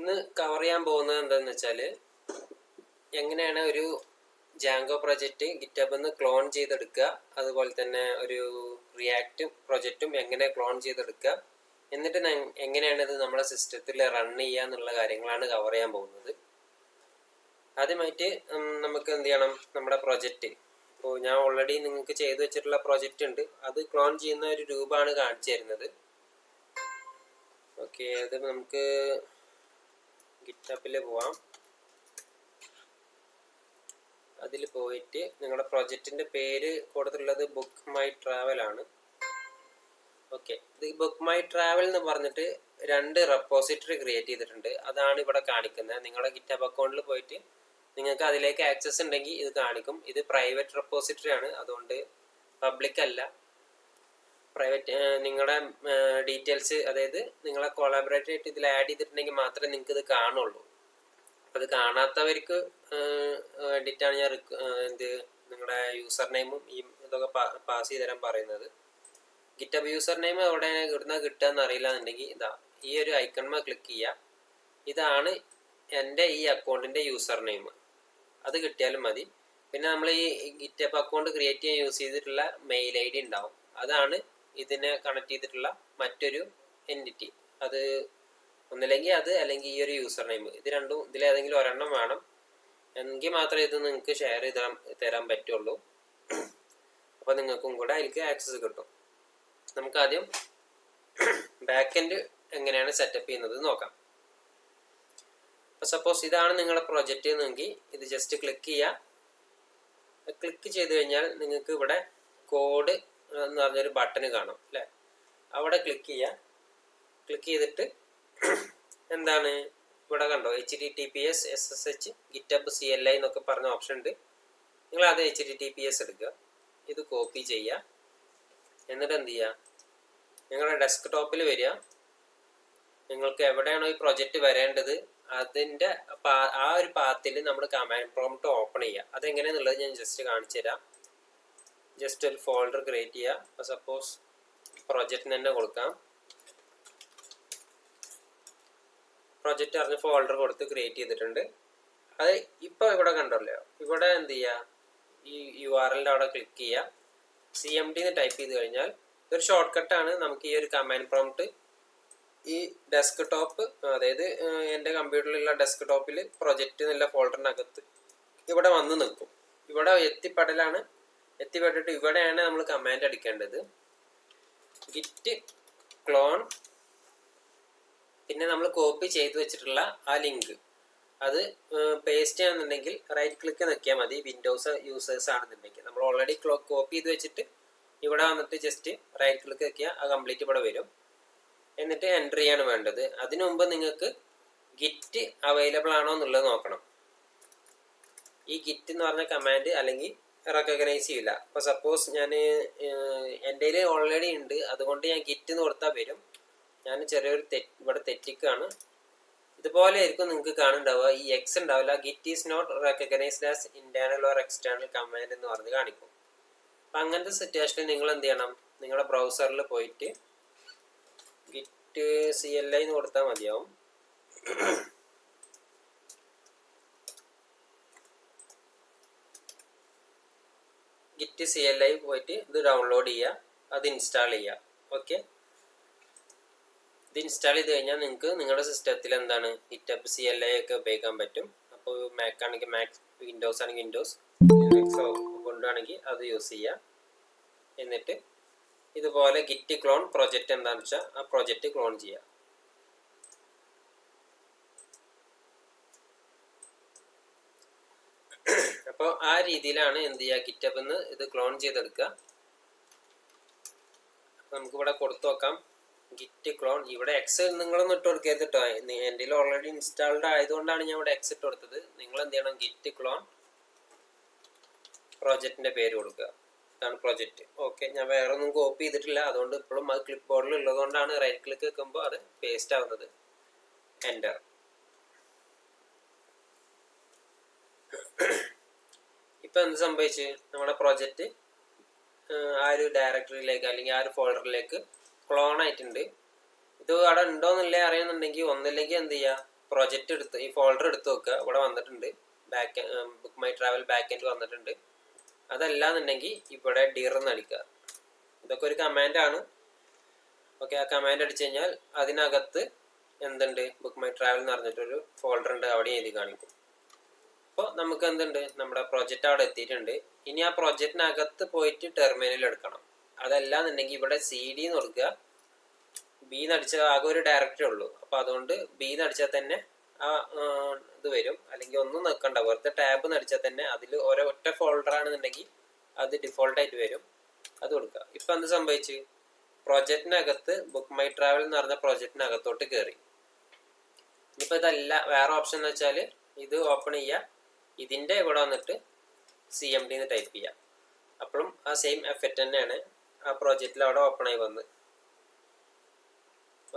ഇന്ന് കവർ ചെയ്യാൻ പോകുന്നത് എന്താണെന്ന് വെച്ചാൽ എങ്ങനെയാണ് ഒരു ജാങ്കോ പ്രൊജക്റ്റ് ഗിറ്റബിൽ നിന്ന് ക്ലോൺ ചെയ്തെടുക്കുക, അതുപോലെ തന്നെ ഒരു റിയാക്റ്റ് പ്രൊജക്റ്റും എങ്ങനെ ക്ലോൺ ചെയ്തെടുക്കുക, എന്നിട്ട് എങ്ങനെയാണ് ഇത് നമ്മുടെ സിസ്റ്റത്തിൽ റൺ ചെയ്യുക എന്നുള്ള കാര്യങ്ങളാണ് കവർ ചെയ്യാൻ പോകുന്നത്. ആദ്യമായിട്ട് നമുക്ക് എന്ത് ചെയ്യണം, നമ്മുടെ പ്രൊജക്റ്റ് ഇപ്പോൾ ഞാൻ ഓൾറെഡി നിങ്ങൾക്ക് ചെയ്തു വെച്ചിട്ടുള്ള പ്രൊജക്റ്റ് ഉണ്ട്, അത് ക്ലോൺ ചെയ്യുന്ന ഒരു രൂപമാണ് കാണിച്ചു തരുന്നത്. ഓക്കെ, അത് നമുക്ക് ഗിറ്റബിൽ പോവാം. അതിൽ പോയിട്ട് നിങ്ങളുടെ പ്രൊജക്റ്റിൻ്റെ പേര് കൊടുത്തിട്ടുള്ളത് ബുക്ക് മൈ ട്രാവൽ ആണ്. ഓക്കെ, ഇത് ബുക്ക് മൈ ട്രാവൽ എന്ന് പറഞ്ഞിട്ട് 2 റെപ്പോസിറ്ററി ക്രിയേറ്റ് ചെയ്തിട്ടുണ്ട്. അതാണ് ഇവിടെ കാണിക്കുന്നത്. നിങ്ങളുടെ ഗിറ്റബ് അക്കൗണ്ടിൽ പോയിട്ട് നിങ്ങൾക്ക് അതിലേക്ക് ആക്സസ് ഉണ്ടെങ്കിൽ ഇത് കാണിക്കും. ഇത് പ്രൈവറ്റ് റെപ്പോസിറ്ററി ആണ്, അതുകൊണ്ട് പബ്ലിക് അല്ല. പ്രൈവറ്റ് നിങ്ങളുടെ ഡീറ്റെയിൽസ്, അതായത് നിങ്ങളെ കൊളാബറേറ്റ് ആയിട്ട് ഇതിൽ ആഡ് ചെയ്തിട്ടുണ്ടെങ്കിൽ മാത്രമേ നിങ്ങൾക്ക് ഇത് കാണുള്ളൂ. അപ്പോൾ അത് കാണാത്തവർക്ക് വേണ്ടിയിട്ടാണ് ഞാൻ നിങ്ങളുടെ യൂസർ നെയിമും ഈ ഇതൊക്കെ പാസ് ചെയ്ത് തരാൻ പറയുന്നത്. ഗിറ്റബ് യൂസർ നെയിം എവിടെ ഇവിടുന്ന് കിട്ടുക എന്നറിയില്ല എന്നുണ്ടെങ്കിൽ ഇതാ ഈ ഒരു ഐക്കൺമ ക്ലിക്ക് ചെയ്യുക. ഇതാണ് എൻ്റെ ഈ അക്കൗണ്ടിൻ്റെ യൂസർ നെയിം, അത് കിട്ടിയാലും മതി. പിന്നെ നമ്മൾ ഈ ഗിറ്റബ് അക്കൗണ്ട് ക്രിയേറ്റ് ചെയ്യാൻ യൂസ് ചെയ്തിട്ടുള്ള മെയിൽ ID ഉണ്ടാവും, അതാണ് ഇതിനെ കണക്ട് ചെയ്തിട്ടുള്ള മറ്റൊരു എൻറ്റിറ്റി. അത് ഒന്നില്ലെങ്കിൽ അത്, അല്ലെങ്കിൽ ഈ ഒരു യൂസർ നെയിം, ഇത് രണ്ടും ഇതിലേതെങ്കിലും ഒരെണ്ണം വേണം. എങ്കിൽ മാത്രമേ ഇത് നിങ്ങൾക്ക് ഷെയർ തരാൻ പറ്റുള്ളൂ. അപ്പോൾ നിങ്ങൾക്കും കൂടെ അതിലേക്ക് ആക്സസ് കിട്ടും. നമുക്ക് ആദ്യം ബാക്ക് എൻഡ് എങ്ങനെയാണ് സെറ്റപ്പ് ചെയ്യുന്നത് നോക്കാം. അപ്പോൾ സപ്പോസ് ഇതാണ് നിങ്ങളുടെ പ്രൊജക്റ്റ് എന്നെങ്കിൽ ഇത് ജസ്റ്റ് ക്ലിക്ക് ചെയ്യുക. ക്ലിക്ക് ചെയ്ത് കഴിഞ്ഞാൽ നിങ്ങൾക്ക് ഇവിടെ കോഡ് എന്ന് പറഞ്ഞൊരു ബട്ടൺ കാണും അല്ലേ, അവിടെ ക്ലിക്ക് ചെയ്യുക. ക്ലിക്ക് ചെയ്തിട്ട് എന്താണ് ഇവിടെ കണ്ടോ, HTTPS SSH GitHub CLI എന്നൊക്കെ പറഞ്ഞ ഓപ്ഷൻ ഉണ്ട്. നിങ്ങൾ അത് HTTPS എടുക്കുക, ഇത് കോപ്പി ചെയ്യുക. എന്നിട്ട് എന്ത് ചെയ്യുക, നിങ്ങളുടെ ഡെസ്ക്ടോപ്പിൽ വരിക. നിങ്ങൾക്ക് എവിടെയാണോ ഈ പ്രൊജക്റ്റ് വരേണ്ടത് അതിൻ്റെ ആ ഒരു പാത്തിൽ നമ്മൾ കമാൻഡ് പ്രോംപ്റ്റ് ഓപ്പൺ ചെയ്യുക. അതെങ്ങനെയാണെന്നുള്ളത് ഞാൻ ജസ്റ്റ് കാണിച്ചു തരാം. ജസ്റ്റ് ഒരു ഫോൾഡർ ക്രിയേറ്റ് ചെയ്യുക. അപ്പോൾ സപ്പോസ് പ്രൊജക്റ്റിന് തന്നെ കൊടുക്കാം. പ്രൊജക്റ്റ് അറിഞ്ഞ് ഫോൾഡർ കൊടുത്ത് ക്രിയേറ്റ് ചെയ്തിട്ടുണ്ട്. അത് ഇപ്പോൾ ഇവിടെ കണ്ടല്ലോ, ഇവിടെ എന്ത് ചെയ്യുക, ഈ URL അവിടെ ക്ലിക്ക് ചെയ്യുക. CMD എന്ന് ടൈപ്പ് ചെയ്ത് കഴിഞ്ഞാൽ ഇതൊരു ഷോർട്ട് കട്ടാണ്. നമുക്ക് ഈ ഒരു കമാൻഡ് പ്രോംപ്റ്റ് ഈ ഡെസ്ക്ടോപ്പ്, അതായത് എൻ്റെ കമ്പ്യൂട്ടറിലുള്ള ഡെസ്ക്ടോപ്പിൽ പ്രൊജക്റ്റ് എന്നുള്ള ഫോൾഡറിനകത്ത് ഇവിടെ വന്ന് നിൽക്കും. ഇവിടെ എത്തിപ്പെട്ടിട്ട് ഇവിടെയാണ് നമ്മൾ കമാൻഡ് അടിക്കേണ്ടത്. ഗിറ്റ് ക്ലോൺ, പിന്നെ നമ്മൾ കോപ്പി ചെയ്ത് വെച്ചിട്ടുള്ള ആ ലിങ്ക് അത് പേസ്റ്റ് ചെയ്യാന്നുണ്ടെങ്കിൽ റൈറ്റ് ക്ലിക്ക് നിൽക്കിയാൽ മതി. വിൻഡോസ് യൂസേഴ്സ് ആണെന്നുണ്ടെങ്കിൽ നമ്മൾ ഓൾറെഡി കോപ്പി ചെയ്ത് വെച്ചിട്ട് ഇവിടെ വന്നിട്ട് ജസ്റ്റ് റൈറ്റ് ക്ലിക്ക് നിൽക്കുക, അത് കംപ്ലീറ്റ് ഇവിടെ വരും. എന്നിട്ട് എൻ്റർ ചെയ്യാണ് വേണ്ടത്. അതിനു മുമ്പ് നിങ്ങൾക്ക് ഗിറ്റ് അവൈലബിൾ ആണോ എന്നുള്ളത് നോക്കണം. ഈ ഗിറ്റ് എന്ന് പറഞ്ഞ കമാൻഡ് അല്ലെങ്കിൽ റെക്കഗ്നൈസ് ചെയ്യില്ല. അപ്പോൾ സപ്പോസ് ഞാൻ എൻ്റെ കയ്യിൽ ഓൾറെഡി ഉണ്ട്, അതുകൊണ്ട് ഞാൻ ഗിറ്റ് എന്ന് കൊടുത്താൽ വരും. ഞാൻ ചെറിയൊരു ഇവിടെ തെറ്റിക്കാണ്. ഇതുപോലെ ആയിരിക്കും നിങ്ങൾക്ക് കാണുന്നുണ്ടാവുക. ഈ എക്സ് ഉണ്ടാവില്ല. Git is not recognised as internal or external command എന്ന് പറഞ്ഞ് കാണിക്കും. അപ്പം അങ്ങനത്തെ സിറ്റുവേഷനിൽ നിങ്ങൾ എന്ത് ചെയ്യണം, നിങ്ങളുടെ ബ്രൗസറിൽ പോയിട്ട് ഗിറ്റ് CLI എന്ന് കൊടുത്താൽ മതിയാവും. ഗിറ്റ് CLI പോയിട്ട് ഇത് ഡൗൺലോഡ് ചെയ്യുക, അത് ഇൻസ്റ്റാൾ ചെയ്യുക. ഓക്കെ, ഇത് ഇൻസ്റ്റാൾ ചെയ്ത് കഴിഞ്ഞാൽ നിങ്ങൾക്ക് നിങ്ങളുടെ സിസ്റ്റത്തിൽ എന്താണ് GitHub CLI ഒക്കെ ഉപയോഗിക്കാൻ പറ്റും. അപ്പോൾ മാക് ആണെങ്കിൽ മാക്, വിൻഡോസ് ആണെങ്കിൽ വിൻഡോസ്, ലിനക്സ് കൊണ്ടാണെങ്കിൽ അത് യൂസ് ചെയ്യുക. എന്നിട്ട് ഇതുപോലെ ഗിറ്റ് ക്ലോൺ പ്രൊജക്റ്റ് എന്താണെന്ന് വെച്ചാൽ ആ പ്രൊജക്റ്റ് ക്ലോൺ ചെയ്യുക. അപ്പോൾ ആ രീതിയിലാണ് എന്ത് ചെയ്യുക, GitHub നിന്ന് ഇത് ക്ലോൺ ചെയ്തെടുക്കുക. നമുക്കിവിടെ കൊടുത്തു നോക്കാം ഗിറ്റ് ക്ലോൺ. ഇവിടെ എക്സ് നിങ്ങളൊന്നും ഇട്ട് കൊടുക്കരുത് കേട്ടോ, എൻ്റെ ഓൾറെഡി ഇൻസ്റ്റാൾഡ് ആയതുകൊണ്ടാണ് ഞാൻ ഇവിടെ എക്സ് ഇട്ട് കൊടുത്തത്. നിങ്ങൾ എന്ത് ചെയ്യണം, ഗിറ്റ് ക്ലോൺ പ്രൊജക്റ്റിൻ്റെ പേര് കൊടുക്കുക. ഇതാണ് പ്രൊജക്റ്റ്. ഓക്കെ, ഞാൻ വേറെ ഒന്നും കോപ്പി ചെയ്തിട്ടില്ല, അതുകൊണ്ട് ഇപ്പോഴും അത് ക്ലിപ്പ് ബോർഡിൽ ഉള്ളതുകൊണ്ടാണ് റൈറ്റ് ക്ലിക്ക് വെക്കുമ്പോൾ അത് പേസ്റ്റ് ആവുന്നത്. എൻ്റർ. ഇപ്പം എന്ത് സംഭവിച്ച്, നമ്മുടെ പ്രൊജക്റ്റ് ആ ഒരു ഡയറക്ടറിയിലേക്ക് അല്ലെങ്കിൽ ആ ഒരു ഫോൾഡറിലേക്ക് ക്ലോൺ ആയിട്ടുണ്ട്. ഇത് അവിടെ ഉണ്ടോയെന്നില്ലേ അറിയുന്നുണ്ടെങ്കിൽ ഒന്നില്ലെങ്കിൽ എന്ത് ചെയ്യുക, പ്രോജക്റ്റ് എടുത്ത് ഈ ഫോൾഡർ എടുത്ത് നോക്കുക. ഇവിടെ വന്നിട്ടുണ്ട് book my travel back end വന്നിട്ടുണ്ട്. അതല്ലാന്നുണ്ടെങ്കിൽ ഇവിടെ ഡിർ എന്ന് അടിക്കുക. ഇതൊക്കെ ഒരു കമാൻഡാണ്. ഓക്കെ, ആ കമാൻഡ് അടിച്ചു കഴിഞ്ഞാൽ അതിനകത്ത് എന്തുണ്ട്, ബുക്ക് മൈ ട്രാവൽ എന്ന് പറഞ്ഞിട്ടൊരു ഫോൾഡർ ഉണ്ട്, അവിടെ എഴുതി കാണിക്കും. അപ്പോൾ നമുക്ക് എന്തുണ്ട്, നമ്മുടെ പ്രോജക്റ്റ് അവിടെ എത്തിയിട്ടുണ്ട്. ഇനി ആ പ്രോജക്റ്റിനകത്ത് പോയിട്ട് ടെർമിനൽ എടുക്കണം. അതല്ലാന്നുണ്ടെങ്കിൽ ഇവിടെ CD എന്ന് കൊടുക്കുക. B എന്ന് അടിച്ചാൽ ആകെ ഒരു ഡയറക്ടറി ഉള്ളൂ. അപ്പോൾ അതുകൊണ്ട് B എന്ന് അടിച്ചാൽ തന്നെ ആ ഇത് വരും. അല്ലെങ്കിൽ ഒന്നും നിൽക്കണ്ട, വെറുതെ ടാബ് എന്ന് അടിച്ചാൽ തന്നെ അതിൽ ഒറ്റ ഫോൾഡർ ആണെന്നുണ്ടെങ്കിൽ അത് ഡിഫോൾട്ടായിട്ട് വരും. അത് കൊടുക്കുക. ഇപ്പം എന്ത് സംഭവിച്ചു, പ്രോജക്റ്റിനകത്ത് ബുക്ക് മൈ ട്രാവൽ എന്ന് പറഞ്ഞ പ്രോജക്റ്റിനകത്തോട്ട് കയറി. ഇനിയിപ്പോൾ ഇതല്ല, വേറെ ഓപ്ഷൻ എന്ന് വെച്ചാൽ ഇത് ഓപ്പൺ ചെയ്യുക, ഇതിൻ്റെ ഇവിടെ വന്നിട്ട് CMD എന്ന് ടൈപ്പ് ചെയ്യുക. അപ്പോഴും ആ സെയിം എഫക്റ്റ് തന്നെയാണ് ആ പ്രോജക്റ്റിൽ അവിടെ ഓപ്പൺ ആയി വന്ന്.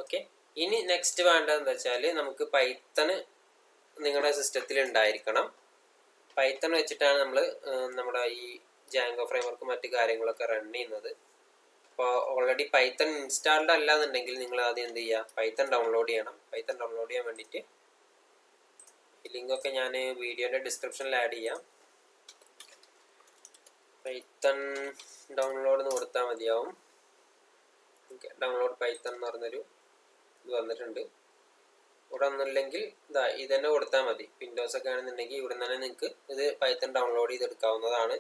ഓക്കെ, ഇനി നെക്സ്റ്റ് വേണ്ടതെന്ന് വെച്ചാൽ നമുക്ക് പൈത്തൺ നിങ്ങളുടെ സിസ്റ്റത്തിൽ ഉണ്ടായിരിക്കണം. പൈത്തൺ വെച്ചിട്ടാണ് നമ്മൾ നമ്മുടെ ഈ ജാങ്കോ ഫ്രെയിംവർക്ക് മറ്റു കാര്യങ്ങളൊക്കെ റൺ ചെയ്യുന്നത്. അപ്പോൾ ഓൾറെഡി പൈത്തൺ ഇൻസ്റ്റാൾഡ് അല്ല എന്നുണ്ടെങ്കിൽ നിങ്ങൾ ആദ്യം എന്ത് ചെയ്യുക, പൈത്തൺ ഡൗൺലോഡ് ചെയ്യണം. പൈത്തൺ ഡൗൺലോഡ് ചെയ്യാൻ വേണ്ടിയിട്ട് ഈ ലിങ്കൊക്കെ ഞാൻ വീഡിയോൻ്റെ ഡിസ്ക്രിപ്ഷനിൽ ആഡ് ചെയ്യാം. പൈത്തൺ ഡൗൺലോഡ് എന്ന് കൊടുത്താൽ മതിയാവും. ഓക്കെ, ഡൗൺലോഡ് പൈത്തൺ എന്ന് പറഞ്ഞൊരു ഇത് വന്നിട്ടുണ്ട്. ഇവിടെ ഒന്നുമില്ലെങ്കിൽ ഇത് തന്നെ കൊടുത്താൽ മതി. വിൻഡോസ് ഒക്കെ ആണെന്നുണ്ടെങ്കിൽ ഇവിടെ തന്നെ നിങ്ങൾക്ക് ഇത് പൈത്തൺ ഡൗൺലോഡ് ചെയ്തെടുക്കാവുന്നതാണ്.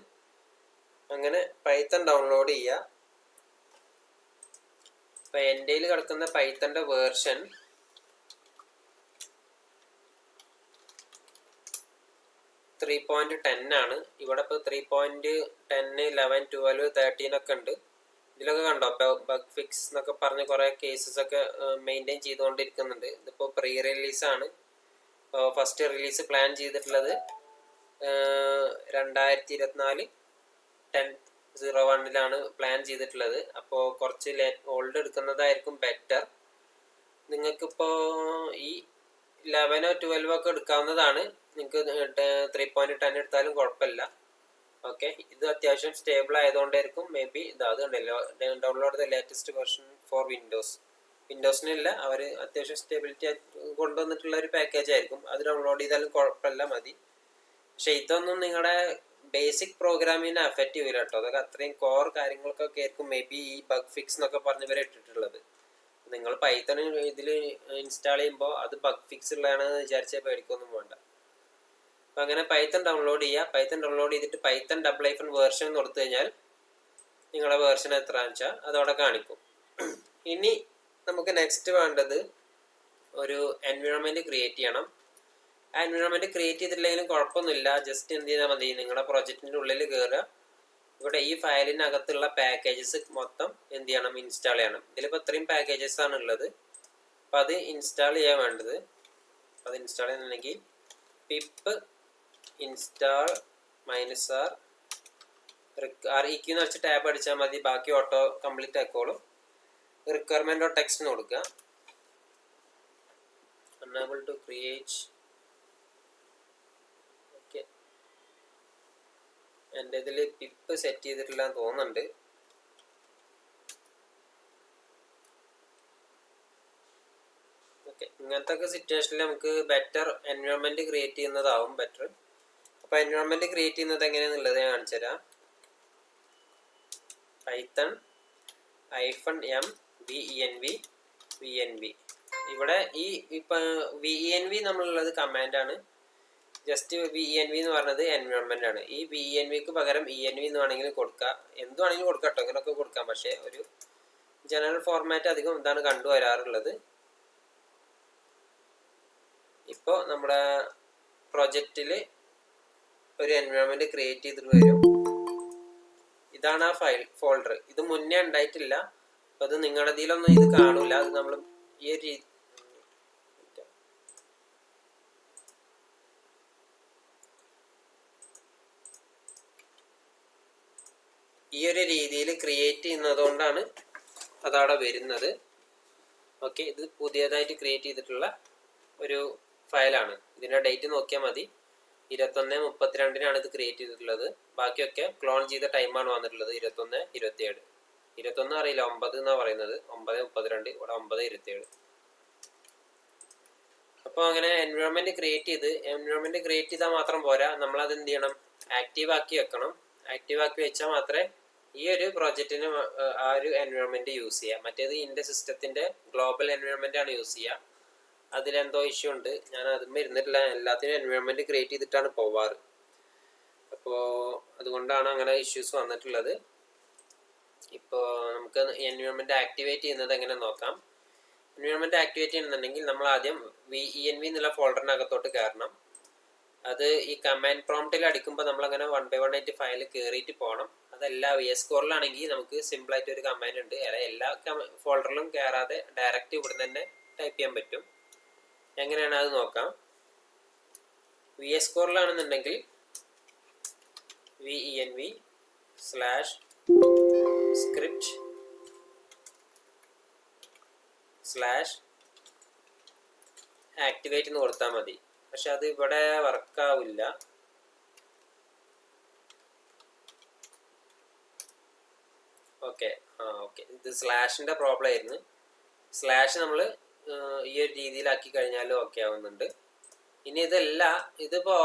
അങ്ങനെ പൈത്തൺ ഡൗൺലോഡ് ചെയ്യുക. ഇപ്പം എൻ്റെ കയ്യിൽ കിടക്കുന്ന പൈത്തൻ്റെ വേർഷൻ 3.10 ആണ്. ഇവിടെ ഇപ്പോൾ 3.10, 11, 12, 13 ഒക്കെ ഉണ്ട്. ഇതിലൊക്കെ കണ്ടോ ബഗ് ഫിക്സ് എന്നൊക്കെ പറഞ്ഞ് കുറേ കേസസ് ഒക്കെ മെയിൻറ്റെയിൻ ചെയ്തുകൊണ്ടിരിക്കുന്നുണ്ട്. ഇതിപ്പോൾ പ്രീ റിലീസാണ്. ഫസ്റ്റ് റിലീസ് പ്ലാൻ ചെയ്തിട്ടുള്ളത് 2024 10/01 പ്ലാൻ ചെയ്തിട്ടുള്ളത്. അപ്പോൾ കുറച്ച് ഓൾഡ് എടുക്കുന്നതായിരിക്കും ബെറ്റർ. നിങ്ങൾക്കിപ്പോൾ ഈ 11 12 ഒക്കെ എടുക്കാവുന്നതാണ്. നിങ്ങൾക്ക് 3.10 എടുത്താലും കുഴപ്പമില്ല. ഓക്കെ, ഇത് അത്യാവശ്യം സ്റ്റേബിൾ ആയതുകൊണ്ടായിരിക്കും മേ ബി അത് ഉണ്ടല്ലോ download the latest version for വിൻഡോസിനില്ല, അവർ അത്യാവശ്യം സ്റ്റെബിലിറ്റി കൊണ്ടുവന്നിട്ടുള്ള ഒരു പാക്കേജ് ആയിരിക്കും. അത് ഡൗൺലോഡ് ചെയ്താലും കുഴപ്പമില്ല, മതി. പക്ഷെ ഇതൊന്നും നിങ്ങളുടെ ബേസിക് പ്രോഗ്രാമിനെ അഫക്റ്റ് ചെയ്യില്ല കേട്ടോ. അതൊക്കെ അത്രയും കോർ കാര്യങ്ങൾക്കൊക്കെ ആയിരിക്കും മേ ബി ഈ ബഗ് ഫിക്സ് എന്നൊക്കെ പറഞ്ഞ് ഇവരെ ഇട്ടിട്ടുള്ളത്. നിങ്ങൾ പൈത്തൺ ഇതിൽ ഇൻസ്റ്റാൾ ചെയ്യുമ്പോൾ അത് ബഗ് ഫിക്സ് ഉള്ളതാണെന്ന് വിചാരിച്ചാൽ പേടിക്കൊന്നും വേണ്ട. അപ്പം അങ്ങനെ പൈത്തൺ ഡൗൺലോഡ് ചെയ്യുക. പൈത്തൺ ഡൗൺലോഡ് ചെയ്തിട്ട് പൈത്തൺ -, വേർഷൻ കൊടുത്തു കഴിഞ്ഞാൽ നിങ്ങളുടെ വേർഷൻ എത്രയാണെന്ന് വെച്ചാൽ അതവിടെ കാണിക്കും. ഇനി നമുക്ക് നെക്സ്റ്റ് വേണ്ടത് ഒരു എൻവയോൺമെൻറ്റ് ക്രിയേറ്റ് ചെയ്യണം. ആ എൻവയോൺമെൻറ്റ് ക്രിയേറ്റ് ചെയ്തിട്ടില്ലെങ്കിലും കുഴപ്പമൊന്നുമില്ല. ജസ്റ്റ് എന്ത് ചെയ്താൽ മതി, നിങ്ങളുടെ പ്രൊജക്റ്റിൻ്റെ ഉള്ളിൽ കയറുക. ഇവിടെ ഈ ഫയലിനകത്തുള്ള പാക്കേജസ് മൊത്തം എന്ത് ചെയ്യണം, ഇൻസ്റ്റാൾ ചെയ്യണം. ഇതിലിപ്പോൾ ഇത്രയും പാക്കേജസ് ആണ് ഉള്ളത്. അപ്പോൾ അത് ഇൻസ്റ്റാൾ ചെയ്യാൻ വേണ്ടത്, അത് ഇൻസ്റ്റാൾ ചെയ്യുന്നുണ്ടെങ്കിൽ പിപ്പ് ഇൻസ്റ്റാൾ -r REQ എന്ന് വെച്ച് ടാബ് അടിച്ചാൽ മതി. ബാക്കി ഓട്ടോ കംപ്ലീറ്റ് ആയിക്കോളും. requirement.txt എന്ന് കൊടുക്കുക. unable to create. ഓക്കെ, എൻ്റെ ഇതിൽ പിപ്പ് സെറ്റ് ചെയ്തിട്ടില്ല എന്ന് തോന്നുന്നുണ്ട്. ഓക്കെ, ഇങ്ങനത്തെ ഒക്കെ സിറ്റുവേഷനിൽ നമുക്ക് ബെറ്റർ എൻവയോൺമെൻറ്റ് ക്രിയേറ്റ് ചെയ്യുന്നതാവും ബെറ്റർ. അപ്പോൾ എൻവയോൺമെൻറ്റ് ക്രിയേറ്റ് ചെയ്യുന്നത് എങ്ങനെയാണെന്നുള്ളത് ഞാൻ കാണിച്ചു തരാം. Python -m venv. ഇവിടെ ഈ ഇപ്പം venv നമ്മളുള്ളത് കമാൻഡാണ്. ജസ്റ്റ് venv എന്ന് പറഞ്ഞത് എൻവയോൺമെൻ്റ് ആണ്. ഈ venvക്ക് പകരം env എന്ന് വേണമെങ്കിലും കൊടുക്കുക, എന്ത് വേണമെങ്കിലും കൊടുക്കാം കേട്ടോ, ഇങ്ങനെയൊക്കെ കൊടുക്കാം. പക്ഷേ ഒരു ജനറൽ ഫോർമാറ്റ് അധികം ഇതാണ് കണ്ടുവരാറുള്ളത്. ഇപ്പോൾ നമ്മുടെ പ്രൊജക്റ്റിൽ ഒരു എൻവയോൺമെൻറ്റ് ക്രിയേറ്റ് ചെയ്തിട്ട് വരും. ഇതാണ് ആ ഫോൾഡർ. ഇത് മുന്നേ ഉണ്ടായിട്ടില്ല. അപ്പം അത് നിങ്ങളുടെ ഇതിലൊന്നും ഇത് കാണൂല. അത് നമ്മൾ ഈ ഒരു രീതിയിൽ ക്രിയേറ്റ് ചെയ്യുന്നതുകൊണ്ടാണ് അതവിടെ വരുന്നത്. ഓക്കെ, ഇത് പുതിയതായിട്ട് ക്രിയേറ്റ് ചെയ്തിട്ടുള്ള ഒരു ഫയലാണ്. ഇതിൻ്റെ ഡേറ്റ് നോക്കിയാൽ മതി. 21/32 ഇത് ക്രിയേറ്റ് ചെയ്തിട്ടുള്ളത്. ബാക്കിയൊക്കെ ക്ലോൺ ചെയ്ത ടൈമാണ് വന്നിട്ടുള്ളത് 21, 27. 21 അറിയില്ല, 9 എന്നാണ് പറയുന്നത്. 9/32, ഇവിടെ 9/27. അപ്പോൾ അങ്ങനെ എൻവയോൺമെൻറ്റ് ക്രിയേറ്റ് ചെയ്താൽ മാത്രം പോരാ, നമ്മളത് എന്ത് ചെയ്യണം, ആക്റ്റീവ് ആക്കി വെക്കണം. ആക്റ്റീവ് ആക്കി വെച്ചാൽ മാത്രമേ ഈ ഒരു പ്രോജക്റ്റിന് ആ ഒരു എൻവയോൺമെൻറ്റ് യൂസ് ചെയ്യാം. മറ്റേത് ഇതിൻ്റെ സിസ്റ്റത്തിൻ്റെ ഗ്ലോബൽ എൻവയോൺമെൻ്റ് ആണ് യൂസ് ചെയ്യുക. അതിലെന്തോ ഇഷ്യൂ ഉണ്ട്, ഞാൻ അതും ഇരുന്നിട്ടില്ല. എല്ലാത്തിനും എൻവയോൺമെൻറ്റ് ക്രിയേറ്റ് ചെയ്തിട്ടാണ് പോവാറ്. അപ്പോൾ അതുകൊണ്ടാണ് അങ്ങനെ ഇഷ്യൂസ് വന്നിട്ടുള്ളത്. ഇപ്പോൾ നമുക്ക് എൻവയോൺമെൻറ്റ് ആക്ടിവേറ്റ് ചെയ്യുന്നത് എങ്ങനെ നോക്കാം. എൻവയോൺമെൻറ്റ് ആക്ടിവേറ്റ് ചെയ്യുന്നുണ്ടെങ്കിൽ നമ്മൾ ആദ്യം VENV എന്നുള്ള ഫോൾഡറിനകത്തോട്ട് കയറണം. അത് ഈ കമാൻഡ് പ്രോംപ്റ്റിൽ അടിക്കുമ്പോൾ നമ്മളങ്ങനെ 1 by 1 ആയിട്ട് ഫയൽ കയറിയിട്ട് പോകണം. അതല്ല VS Codeലാണെങ്കിൽ നമുക്ക് സിമ്പിളായിട്ട് ഒരു കമാൻഡ് ഉണ്ട്, എല്ലാ ഫോൾഡറിലും കയറാതെ ഡയറക്റ്റ് ഇവിടുന്ന് തന്നെ ടൈപ്പ് ചെയ്യാൻ പറ്റും. എങ്ങനെയാണ് അത് നോക്കാം. VS Codeലാണെന്നുണ്ടെങ്കിൽ VENV/script/activate എന്ന് കൊടുത്താൽ മതി. പക്ഷെ അത് ഇവിടെ വർക്കാവില്ല. ഓക്കെ, ഇത് സ്ലാഷിൻ്റെ പ്രോബ്ലം ആയിരുന്നു. സ്ലാഷ് നമ്മൾ ഈ ഒരു രീതിയിലാക്കി കഴിഞ്ഞാലും ഓക്കെ ആവുന്നുണ്ട്. ഇനി ഇതല്ല, ഇതിപ്പോൾ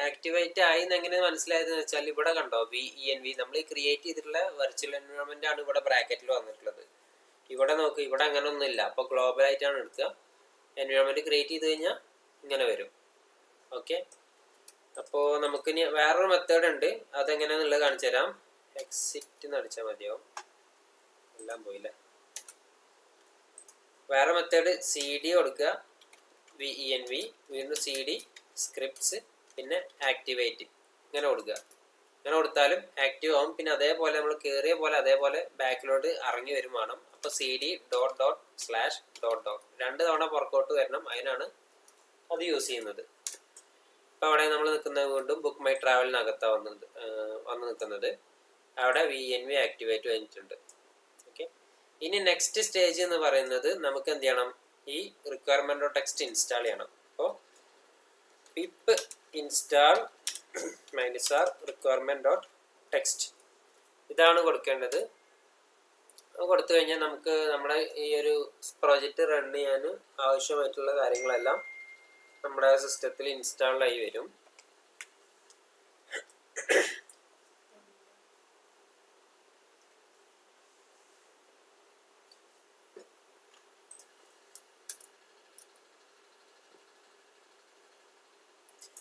ആക്ടിവേറ്റ് ആയി എന്ന് എങ്ങനെ മനസ്സിലായതെന്ന് വെച്ചാൽ ഇവിടെ കണ്ടോ, VENV നമ്മൾ ക്രിയേറ്റ് ചെയ്തിട്ടുള്ള വെർച്വൽ എൻവയോൺമെൻ്റ് ആണ് ഇവിടെ ബ്രാക്കറ്റിൽ വന്നിട്ടുള്ളത്. ഇവിടെ നോക്ക്, ഇവിടെ അങ്ങനെ ഒന്നുമില്ല. അപ്പോൾ ഗ്ലോബലായിട്ടാണ് എടുക്കുക. എൻവയോൺമെൻറ്റ് ക്രിയേറ്റ് ചെയ്ത് കഴിഞ്ഞാൽ ഇങ്ങനെ വരും. ഓക്കെ, അപ്പോൾ നമുക്കിനി വേറൊരു മെത്തേഡ് ഉണ്ട്, അതെങ്ങനെയാണെന്നുള്ളത് കാണിച്ചു തരാം. എക്സിറ്റ് എന്ന് അടിച്ചാൽ മതിയാവും. എല്ലാം പോയില്ല. വേറെ മെത്തേഡ് CD കൊടുക്കുക, VENV, വീണ്ടും CD സ്ക്രിപ്റ്റ്സ്, പിന്നെ ആക്ടിവേറ്റ് ഇങ്ങനെ കൊടുക്കുക. ഇങ്ങനെ കൊടുത്താലും ആക്റ്റീവ് ആവും. പിന്നെ അതേപോലെ നമ്മൾ കയറിയ പോലെ അതേപോലെ ബാക്കിലോട്ട് ഇറങ്ങി വരും വേണം. അപ്പോൾ CD././ 2 തവണ പുറക്കോട്ട് വരണം. അതിനാണ് അത് യൂസ് ചെയ്യുന്നത്. അപ്പോൾ അവിടെ നമ്മൾ നിൽക്കുന്നത് വീണ്ടും ബുക്ക് മൈ ട്രാവലിനകത്താണ് വന്ന് നിൽക്കുന്നത്. അവിടെ VENV ആക്ടിവേറ്റ് കഴിഞ്ഞിട്ടുണ്ട്. ഓക്കെ, ഇനി നെക്സ്റ്റ് സ്റ്റേജ് എന്ന് പറയുന്നത് നമുക്ക് എന്ത് ചെയ്യണം, ഈ requirement.txt ഇൻസ്റ്റാൾ ചെയ്യണം. അപ്പോൾ pip install -requirement.txt ഇതാണ് കൊടുക്കേണ്ടത്. കൊടുത്തു കഴിഞ്ഞാൽ നമുക്ക് നമ്മുടെ ഈ ഒരു പ്രോജക്റ്റ് റൺ ചെയ്യാൻ ആവശ്യമായിട്ടുള്ള കാര്യങ്ങളെല്ലാം നമ്മുടെ സിസ്റ്റത്തിൽ ഇൻസ്റ്റാൾ ആയി വരും.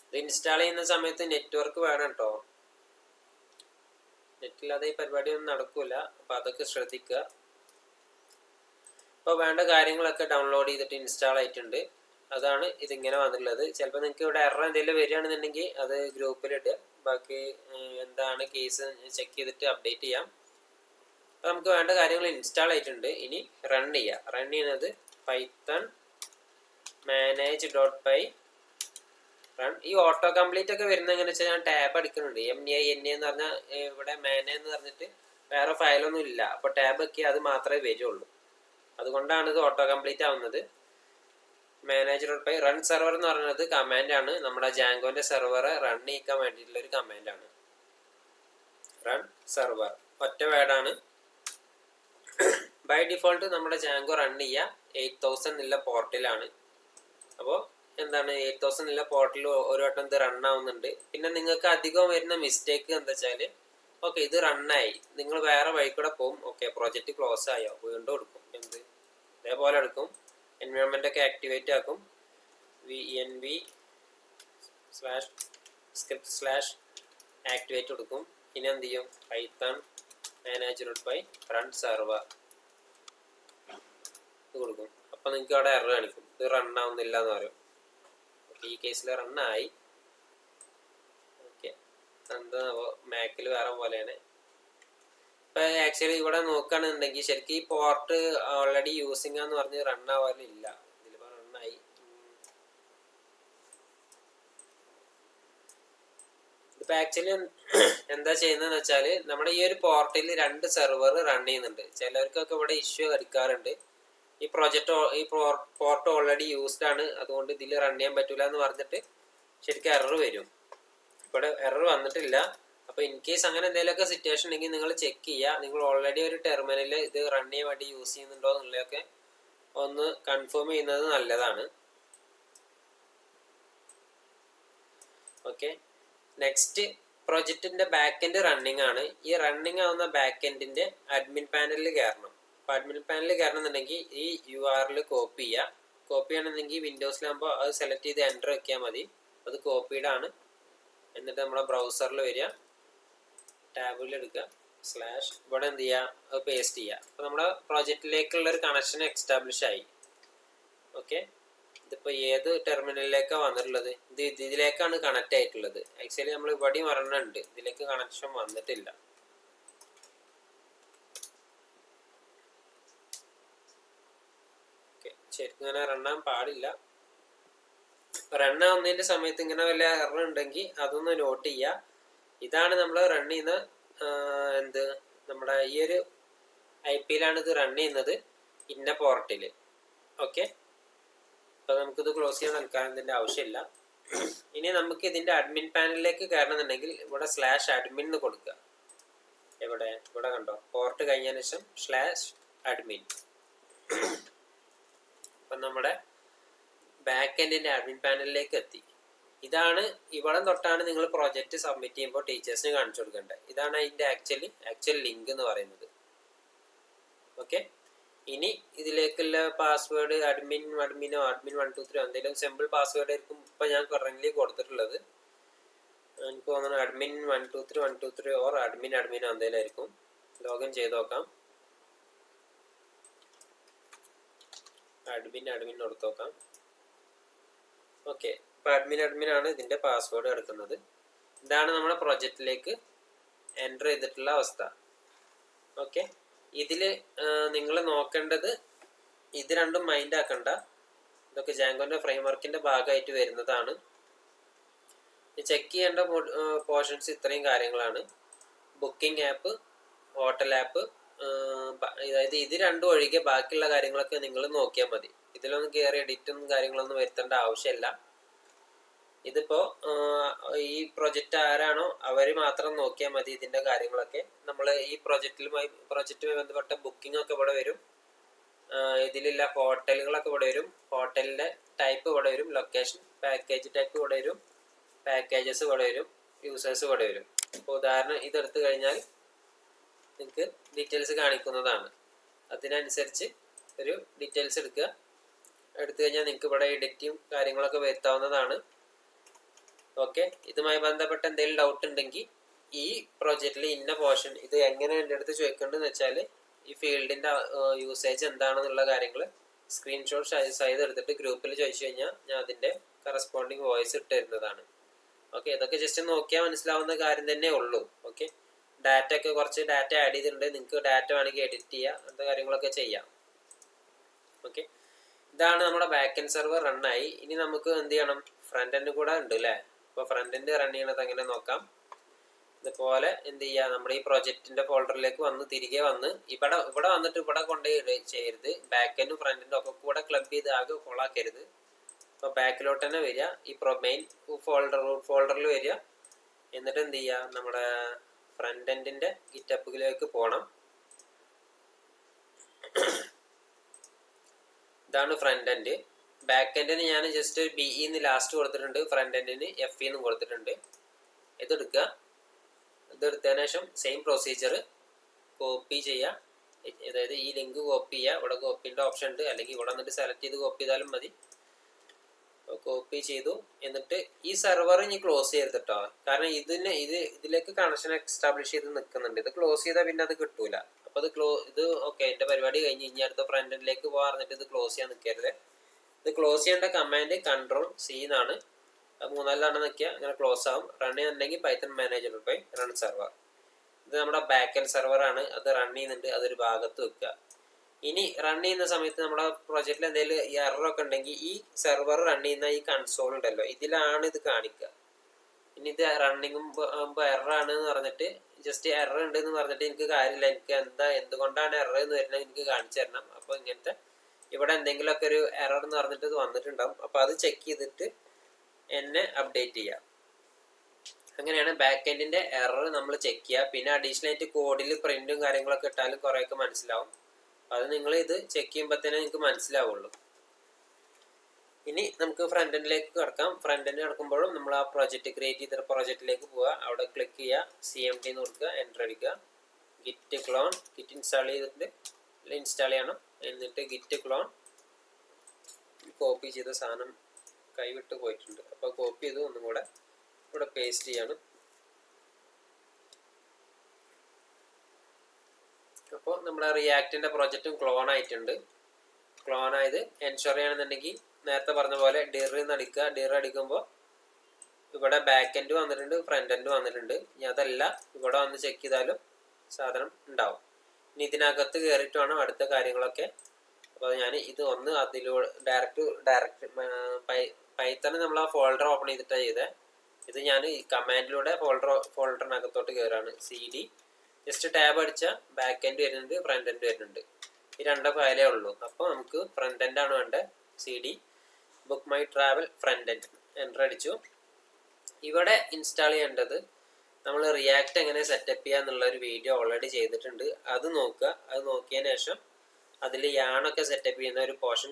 ഇത് ഇൻസ്റ്റാൾ ചെയ്യുന്ന സമയത്ത് നെറ്റ്വർക്ക് വേണം കേട്ടോ. നെറ്റില്ലാതെ ഈ പരിപാടിയൊന്നും നടക്കൂല. അപ്പോൾ അതൊക്കെ ശ്രദ്ധിക്കുക. അപ്പോൾ വേണ്ട കാര്യങ്ങളൊക്കെ ഡൗൺലോഡ് ചെയ്തിട്ട് ഇൻസ്റ്റാൾ ആയിട്ടുണ്ട്. അതാണ് ഇതിങ്ങനെ വന്നിട്ടുള്ളത്. ചിലപ്പോൾ നിങ്ങൾക്ക് ഇവിടെ എറർ എന്തെങ്കിലും വരികയാണെന്നുണ്ടെങ്കിൽ അത് ഗ്രൂപ്പിലിട്ട് ബാക്കി എന്താണ് കേസ് ചെക്ക് ചെയ്തിട്ട് അപ്ഡേറ്റ് ചെയ്യാം. അപ്പോൾ നമുക്ക് വേണ്ട കാര്യങ്ങൾ ഇൻസ്റ്റാൾ ആയിട്ടുണ്ട്. ഇനി റൺ ചെയ്യുക. റൺ ചെയ്യുന്നത് python manage.py റൺ. ഈ ഓട്ടോ കംപ്ലീറ്റ് ഒക്കെ വരുന്നത് എങ്ങനെ വെച്ചാൽ ഞാൻ ടാബ് അടിക്കുന്നുണ്ട്. MNA എന്ന് പറഞ്ഞാൽ ഇവിടെ മാന എന്ന് പറഞ്ഞിട്ട് വേറെ ഫയലൊന്നും ഇല്ല. അപ്പോൾ ടാബ് ഒക്കെ അത് മാത്രമേ വരുള്ളൂ. അതുകൊണ്ടാണ് ഇത് ഓട്ടോ കംപ്ലീറ്റ് ആവുന്നത്. manage.py റൺ സെർവർ എന്ന് പറയുന്നത് കമാൻഡാണ്. നമ്മുടെ ജാങ്കോന്റെ സെർവർ റൺ ചെയ്യിക്കാൻ വേണ്ടിയിട്ടുള്ള ഒരു കമാൻഡാണ്. റൺ സെർവർ ഒറ്റ വേർഡാണ്. ബൈ ഡിഫോൾട്ട് നമ്മുടെ ജാങ്കോ റൺ ചെയ്യുക 8000 എന്നുള്ള പോർട്ടിലാണ്. അപ്പോൾ എന്താണ് 8000 എന്നുള്ള പോർട്ടിൽ ഒരു വട്ടം ഇത് റൺ ആവുന്നുണ്ട്. പിന്നെ നിങ്ങൾക്ക് അധികം വരുന്ന മിസ്റ്റേക്ക് എന്താ വെച്ചാൽ, ഓക്കെ ഇത് റണ്ണായി, നിങ്ങൾ വേറെ വഴി കൂടെ പോകും. ഓക്കെ പ്രോജക്റ്റ് ക്ലോസ് ആയോ, വീണ്ടും എടുക്കും. എന്ത് ഇതേപോലെ എടുക്കും. എൻവയോൺമെൻ്റ് ഒക്കെ ആക്ടിവേറ്റ് ആക്കും. VENV/script/activate കൊടുക്കും. ഇനി എന്ത് ചെയ്യും, python manage.py റൺ സെർവർ ഇത് കൊടുക്കും. അപ്പം നിങ്ങൾക്ക് അവിടെ എറർ കാണിക്കും, ഇത് റൺ ആവുന്നില്ല എന്ന് പറയും. ഈ കേസിൽ റണ്ണായി. ഓക്കെ, എന്താ മാക്കിൽ വേറെ പോലെയാണ്. ഇപ്പം ആക്ച്വലി ഇവിടെ നോക്കുകയാണെന്നുണ്ടെങ്കിൽ ശരിക്കും ഈ പോർട്ട് ഓൾറെഡി യൂസിങ് എന്ന് പറഞ്ഞ് റൺ ആവാനില്ല. ഇതിലിപ്പോൾ റണ്ണായി. ഇതിപ്പോൾ ആക്ച്വലി എന്താ ചെയ്യുന്നതെന്ന് വെച്ചാൽ നമ്മുടെ ഈ ഒരു പോർട്ടിൽ 2 സെർവർ റൺ ചെയ്യുന്നുണ്ട്. ചിലർക്കൊക്കെ ഇവിടെ ഇഷ്യൂ എടുക്കാറുണ്ട്. ഈ പോർട്ട് ഓൾറെഡി യൂസ്ഡ് ആണ്, അതുകൊണ്ട് ഇതിൽ റൺ ചെയ്യാൻ പറ്റില്ല എന്ന് പറഞ്ഞിട്ട് ശരിക്കും എറർ വരും. ഇവിടെ എറർ വന്നിട്ടില്ല. അപ്പോൾ ഇൻ കേസ് അങ്ങനെ എന്തെങ്കിലുമൊക്കെ സിറ്റുവേഷൻ ഉണ്ടെങ്കിൽ നിങ്ങൾ ചെക്ക് ചെയ്യുക. നിങ്ങൾ ഓൾറെഡി ഒരു ടെർമിനൽ ഇത് റൺ ചെയ്യാൻ വേണ്ടി യൂസ് ചെയ്യുന്നുണ്ടോ എന്നുള്ളതൊക്കെ ഒന്ന് കൺഫേം ചെയ്യുന്നത് നല്ലതാണ്. ഓക്കെ. നെക്സ്റ്റ് പ്രൊജക്റ്റിന്റെ ബാക്ക് എൻഡ് റണ്ണിങ് ആണ്. ഈ റണ്ണിങ് ആവുന്ന ബാക്ക് എൻഡിന്റെ അഡ്മിൻ പാനലിൽ കയറണം. അപ്പോൾ അഡ്മിൻ പാനലിൽ കയറണമെന്നുണ്ടെങ്കിൽ ഈ URL കോപ്പി ചെയ്യുക. കോപ്പി ചെയ്യണമെന്നുണ്ടെങ്കിൽ വിൻഡോസിലാകുമ്പോൾ അത് സെലക്ട് ചെയ്ത് എൻ്റർ വെക്കിയാൽ മതി. അത് കോപ്പീഡ് ആണ്. എന്നിട്ട് നമ്മുടെ ബ്രൗസറിൽ വരിക, ടാബിൽ എടുക്കുക, സ്ലാഷ് ഇവിടെ എന്ത് ചെയ്യുക, അത് പേസ്റ്റ് ചെയ്യുക. അപ്പോൾ നമ്മുടെ പ്രോജക്റ്റിലേക്കുള്ള ഒരു കണക്ഷൻ എക്സ്റ്റാബ്ലിഷ് ആയി. ഓക്കെ. ഇതിപ്പോൾ ഏത് ടെർമിനലിലേക്കാണ് വന്നിട്ടുള്ളത്? ഇതിലേക്കാണ് കണക്ട് ആയിട്ടുള്ളത്. ആക്ച്വലി നമ്മൾ ഇവിടെയും വരണുണ്ട്, ഇതിലേക്ക് കണക്ഷൻ വന്നിട്ടില്ല. ഓക്കെ, ശരിക്കും ഇങ്ങനെ റണ്ണാൻ പാടില്ല. റണ്ണാവുന്നതിൻ്റെ സമയത്ത് ഇങ്ങനെ വല്ല എറർ ഉണ്ടെങ്കിൽ അതൊന്ന് നോട്ട് ചെയ്യുക. ഇതാണ് നമ്മൾ റൺ ചെയ്യുന്ന നമ്മുടെ ഈ ഒരു IP-യിലാണ് ഇത് റൺ ചെയ്യുന്നത്, ഇന്ന പോർട്ടിൽ. ഓക്കെ. അപ്പോൾ നമുക്കിത് ക്ലോസ് ചെയ്യാൻ തൽക്കാലം ഇതിൻ്റെ ആവശ്യമില്ല. ഇനി നമുക്ക് ഇതിൻ്റെ അഡ്മിൻ പാനലിലേക്ക് കയറണമെന്നുണ്ടെങ്കിൽ ഇവിടെ /admin എന്ന് കൊടുക്കുക. ഇവിടെ കണ്ടോ, പോർട്ട് കഴിഞ്ഞതിന് ശേഷം /admin. അപ്പം നമ്മുടെ ബാക്ക് എൻഡിൻ്റെ അഡ്മിൻ പാനലിലേക്ക് എത്തി. ഇതാണ്, ഇവിടെ തൊട്ടാണ് നിങ്ങൾ പ്രോജക്റ്റ് സബ്മിറ്റ് ചെയ്യുമ്പോൾ ടീച്ചേഴ്സിന് കാണിച്ചു കൊടുക്കേണ്ടത്. ഇതാണ് അതിൻ്റെ ആക്ച്വൽ ലിങ്ക് എന്ന് പറയുന്നത്. ഓക്കെ. ഇനി ഇതിലേക്കുള്ള പാസ്വേഡ് admin123 എന്തെങ്കിലും സിമ്പിൾ പാസ്വേഡ് ആയിരിക്കും ഇപ്പം ഞാൻ കറൻ്റ് കൊടുത്തിട്ടുള്ളത്. എനിക്ക് തോന്നുന്നു admin123 ഓർ admin എന്തെങ്കിലും ആയിരിക്കും. ലോഗിൻ ചെയ്ത് നോക്കാം. admin കൊടുത്ത് നോക്കാം. ഓക്കെ. ഇപ്പം admin ആണ് ഇതിൻ്റെ പാസ്വേഡ് എടുക്കുന്നത്. ഇതാണ് നമ്മുടെ പ്രൊജക്റ്റിലേക്ക് എൻ്റർ ചെയ്തിട്ടുള്ള അവസ്ഥ. ഓക്കെ. ഇതിൽ നിങ്ങൾ നോക്കേണ്ടത് ഇത് രണ്ടും മൈൻഡ് ആക്കണ്ട. ഇതൊക്കെ ജാങ്കോൻ്റെ ഫ്രെയിംവർക്കിൻ്റെ ഭാഗമായിട്ട് വരുന്നതാണ്. ചെക്ക് ചെയ്യേണ്ട പോർഷൻസ് ഇത്രയും കാര്യങ്ങളാണ്. ബുക്കിംഗ് ആപ്പ്, ഹോട്ടൽ ആപ്പ്, അതായത് ഇത് രണ്ടും ഒഴികെ ബാക്കിയുള്ള കാര്യങ്ങളൊക്കെ നിങ്ങൾ നോക്കിയാൽ മതി. ഇതിലൊന്നും കയറി എഡിറ്റും കാര്യങ്ങളൊന്നും വരുത്തേണ്ട ആവശ്യമില്ല. ഇതിപ്പോൾ ഈ പ്രൊജക്റ്റ് ആരാണോ അവർ മാത്രം നോക്കിയാൽ മതി. ഇതിൻ്റെ കാര്യങ്ങളൊക്കെ നമ്മൾ ഈ പ്രൊജക്റ്റുമായി ബന്ധപ്പെട്ട ബുക്കിംഗ് ഒക്കെ ഇവിടെ വരും. ഇതിലുള്ള ഹോട്ടലുകളൊക്കെ ഇവിടെ വരും. ഹോട്ടലിൻ്റെ ടൈപ്പ് ഇവിടെ വരും, ലൊക്കേഷൻ, പാക്കേജ് ടൈപ്പ് ഇവിടെ വരും, പാക്കേജസ് ഇവിടെ വരും, യൂസേഴ്സ് ഇവിടെ വരും. ഇപ്പോൾ ഉദാഹരണം ഇതെടുത്തു കഴിഞ്ഞാൽ നിങ്ങൾക്ക് ഡീറ്റെയിൽസ് കാണിക്കുന്നതാണ്. അതിനനുസരിച്ച് ഒരു ഡീറ്റെയിൽസ് എടുത്തു കഴിഞ്ഞാൽ നിങ്ങൾക്ക് ഇവിടെ എഡിറ്റും കാര്യങ്ങളൊക്കെ വരുത്താവുന്നതാണ്. ഓക്കെ. ഇതുമായി ബന്ധപ്പെട്ട എന്തെങ്കിലും ഡൗട്ട് ഉണ്ടെങ്കിൽ ഈ പ്രോജക്റ്റിൽ ഇന്ന പോർഷൻ ഇത് എങ്ങനെ എൻ്റെ അടുത്ത് ചോദിക്കേണ്ടതെന്ന് വെച്ചാൽ ഈ ഫീൽഡിൻ്റെ യൂസേജ് എന്താണെന്നുള്ള കാര്യങ്ങൾ സ്ക്രീൻഷോട്ട് സൈസ് എടുത്തിട്ട് ഗ്രൂപ്പിൽ ചോദിച്ചു കഴിഞ്ഞാൽ ഞാൻ അതിൻ്റെ കറസ്പോണ്ടിങ് വോയിസ് ഇട്ട് തരുന്നതാണ്. ഓക്കെ. ഇതൊക്കെ ജസ്റ്റ് നോക്കിയാൽ മനസ്സിലാവുന്ന കാര്യം തന്നെ ഉള്ളൂ. ഓക്കെ. കുറച്ച് ഡാറ്റ ആഡ് ചെയ്തിട്ടുണ്ട്. നിങ്ങൾക്ക് ഡാറ്റ വേണമെങ്കിൽ എഡിറ്റ് ചെയ്യുക, അങ്ങനത്തെ കാര്യങ്ങളൊക്കെ ചെയ്യാം. ഓക്കെ. ഇതാണ് നമ്മുടെ ബാക്ക് എൻഡ് സെർവർ റണ്ണായി. ഇനി നമുക്ക് എന്ത് ചെയ്യണം, ഫ്രണ്ട് എൻഡ് കൂടെ ഉണ്ട് അല്ലേ. അപ്പോൾ ഫ്രണ്ട് എൻഡ് റൺ ചെയ്യണത് എങ്ങനെ നോക്കാം. ഇതുപോലെ എന്ത് ചെയ്യുക, നമ്മുടെ ഈ പ്രൊജക്റ്റിൻ്റെ ഫോൾഡറിലേക്ക് തിരികെ വന്ന് ഇവിടെ വന്നിട്ട് ഇവിടെ കൊണ്ടുപോയി ചെയ്യരുത്. ബാക്ക് എൻഡും ഫ്രണ്ട് എൻഡും ഒക്കെ കൂടെ ക്ലബ് ചെയ്ത് ആകെ കൊളാക്കരുത്. അപ്പോൾ ബാക്കിലോട്ട് തന്നെ വരിക, ഈ മെയിൻ ഫോൾഡറിൽ വരിക. എന്നിട്ട് എന്ത് ചെയ്യുക, നമ്മുടെ ഫ്രണ്ട് എൻഡിൻ്റെ ഗിറ്റപ്പിലേക്ക് പോകണം. ഇതാണ് ഫ്രണ്ട് എൻഡ്. ബാക്ക് എൻഡിന് ഞാൻ ജസ്റ്റ് BE എന്ന് ലാസ്റ്റ് കൊടുത്തിട്ടുണ്ട്, ഫ്രണ്ട് എൻഡിന് FE എന്നും കൊടുത്തിട്ടുണ്ട്. ഇതെടുക്കുക. ഇതെടുത്തതിന് ശേഷം സെയിം പ്രൊസീജിയർ കോപ്പി ചെയ്യുക. അതായത് ഈ ലിങ്ക് കോപ്പി ചെയ്യുക. ഇവിടെ കോപ്പീൻ്റെ ഓപ്ഷൻ ഉണ്ട്, അല്ലെങ്കിൽ ഇവിടെ വന്നിട്ട് സെലക്ട് ചെയ്ത് കോപ്പി ചെയ്താലും മതി. കോപ്പി ചെയ്തു. എന്നിട്ട് ഈ സെർവർ ഇനി ക്ലോസ് ചെയ്യരുത് കേട്ടോ. കാരണം ഇതിലേക്ക് കണക്ഷൻ എസ്റ്റാബ്ലിഷ് ചെയ്ത് നിൽക്കുന്നുണ്ട്. ഇത് ക്ലോസ് ചെയ്താൽ പിന്നെ അത് കിട്ടൂല. അപ്പോൾ ഇത് ഓക്കെ, എൻ്റെ പരിപാടി കഴിഞ്ഞ് ഇനി അടുത്ത ഫ്രണ്ട് എൻഡിലേക്ക് പോകാൻ പറഞ്ഞിട്ട് ഇത് ക്ലോസ് ചെയ്യാൻ നിൽക്കരുത്. ഇത് ക്ലോസ് ചെയ്യേണ്ട കമാൻഡ് Ctrl+C എന്നാണ്. 3-4 തവണ നിൽക്കുക, അങ്ങനെ ക്ലോസ് ആവും. റൺ ചെയ്യുന്നുണ്ടെങ്കിൽ Python Manager പോയി റൺ സെർവർ. ഇത് നമ്മുടെ ബാക്ക് എൻഡ് സെർവറാണ്. അത് റൺ ചെയ്യുന്നുണ്ട്, അതൊരു ഭാഗത്ത് വെക്കുക. ഇനി റൺ ചെയ്യുന്ന സമയത്ത് നമ്മുടെ പ്രൊജക്റ്റിൽ എന്തെങ്കിലും എററൊക്കെ ഉണ്ടെങ്കിൽ ഈ സെർവർ റൺ ചെയ്യുന്ന ഈ കൺസോൾ ഉണ്ടല്ലോ, ഇതിലാണ് ഇത് കാണിക്കുക. ഇനി ഇത് റണ്ണിങ്ങുമ്പോൾ എററാണ് എന്ന് പറഞ്ഞിട്ട് ജസ്റ്റ് എറർ ഉണ്ട് എന്ന് പറഞ്ഞിട്ട് എനിക്ക് കാര്യമില്ല. എനിക്ക് എന്തുകൊണ്ടാണ് എറർ എന്ന് വരുന്നത് എനിക്ക് കാണിച്ചു തരണം. അപ്പോൾ ഇങ്ങനത്തെ ഇവിടെ എന്തെങ്കിലുമൊക്കെ ഒരു എറർ എന്ന് പറഞ്ഞിട്ട് ഇത് വന്നിട്ടുണ്ടാവും. അപ്പോൾ അത് ചെക്ക് ചെയ്തിട്ട് എന്നെ അപ്ഡേറ്റ് ചെയ്യാം. അങ്ങനെയാണ് ബാക്ക് എൻഡിൻ്റെ എറർ നമ്മൾ ചെക്ക് ചെയ്യുക. പിന്നെ അഡീഷണൽ ആയിട്ട് കോഡിൽ പ്രിന്റും കാര്യങ്ങളൊക്കെ ഇട്ടാലും കുറേയൊക്കെ മനസ്സിലാവും. അത് നിങ്ങൾ ഇത് ചെക്ക് ചെയ്യുമ്പോൾ തന്നെ നിങ്ങൾക്ക് മനസ്സിലാവുള്ളൂ. ഇനി നമുക്ക് ഫ്രണ്ട് എൻഡിലേക്ക് കിടക്കാം. ഫ്രണ്ട് എൻഡ് കിടക്കുമ്പോഴും നമ്മൾ ആ പ്രോജക്റ്റ് ക്രിയേറ്റ് ചെയ്ത പ്രോജക്റ്റിലേക്ക് പോവുക. അവിടെ ക്ലിക്ക് ചെയ്യുക, CMD എന്ന് കൊടുക്കുക, എൻ്റർ അടിക്കുക. ഗിറ്റ് ക്ലോൺ, ഗിറ്റ് ഇൻസ്റ്റാൾ ചെയ്തിട്ട് ഇൻസ്റ്റാൾ ചെയ്യണം. എന്നിട്ട് ഗിറ്റ് ക്ലോൺ, കോപ്പി ചെയ്ത സാധനം കൈവിട്ട് പോയിട്ടുണ്ട്, അപ്പോൾ കോപ്പി ചെയ്ത് ഒന്നും കൂടെ ഇവിടെ പേസ്റ്റ് ചെയ്യണം. അപ്പോൾ നമ്മുടെ റിയാക്റ്റിൻ്റെ പ്രോജക്റ്റും ക്ലോൺ ആയിട്ടുണ്ട്. ക്ലോൺ ആയത് എൻഷുർ ചെയ്യണമെന്നുണ്ടെങ്കിൽ നേരത്തെ പറഞ്ഞ പോലെ ഡിർ എന്ന് അടിക്കുക. ഡിർ അടിക്കുമ്പോൾ ഇവിടെ ബാക്ക് എൻഡ് വന്നിട്ടുണ്ട്, ഫ്രണ്ട് എൻഡ് വന്നിട്ടുണ്ട്. ഇനി അതല്ല, ഇവിടെ വന്ന് ചെക്ക് ചെയ്താലും സാധനം ഉണ്ടാവും. ഇനി ഇതിനകത്ത് കയറിയിട്ട് വേണം അടുത്ത കാര്യങ്ങളൊക്കെ. അപ്പോൾ ഞാൻ ഇത് ഒന്ന് അതിലൂടെ ഡയറക്റ്റ് പൈത്തണ് നമ്മൾ ആ ഫോൾഡർ ഓപ്പൺ ചെയ്തിട്ടാണ് ചെയ്തത്. ഇത് ഞാൻ ഈ കമാൻഡിലൂടെ ഫോൾഡറിനകത്തോട്ട് കയറാണ്. CD ജസ്റ്റ് ടാബ് അടിച്ചാൽ ബാക്ക് എൻഡ് വരുന്നുണ്ട്, ഫ്രണ്ട് എൻഡ് വരുന്നുണ്ട്. ഈ രണ്ട് ഫയലേ ഉള്ളൂ. അപ്പോൾ നമുക്ക് ഫ്രണ്ട് എൻഡ് ആണ് വേണ്ടത്. CD book my travel front end, enter അടിച്ചു. ഇവിടെ ഇൻസ്റ്റാൾ ചെയ്യേണ്ടത് നമ്മൾ റിയാക്ട് എങ്ങനെ സെറ്റപ്പ് ചെയ്യുക എന്നുള്ള ഒരു വീഡിയോ ഓൾറെഡി ചെയ്തിട്ടുണ്ട്. അത് നോക്കുക. അത് നോക്കിയതിന് ശേഷം അതിൽ യാണൊക്കെ സെറ്റപ്പ് ചെയ്യുന്ന ഒരു പോർഷൻ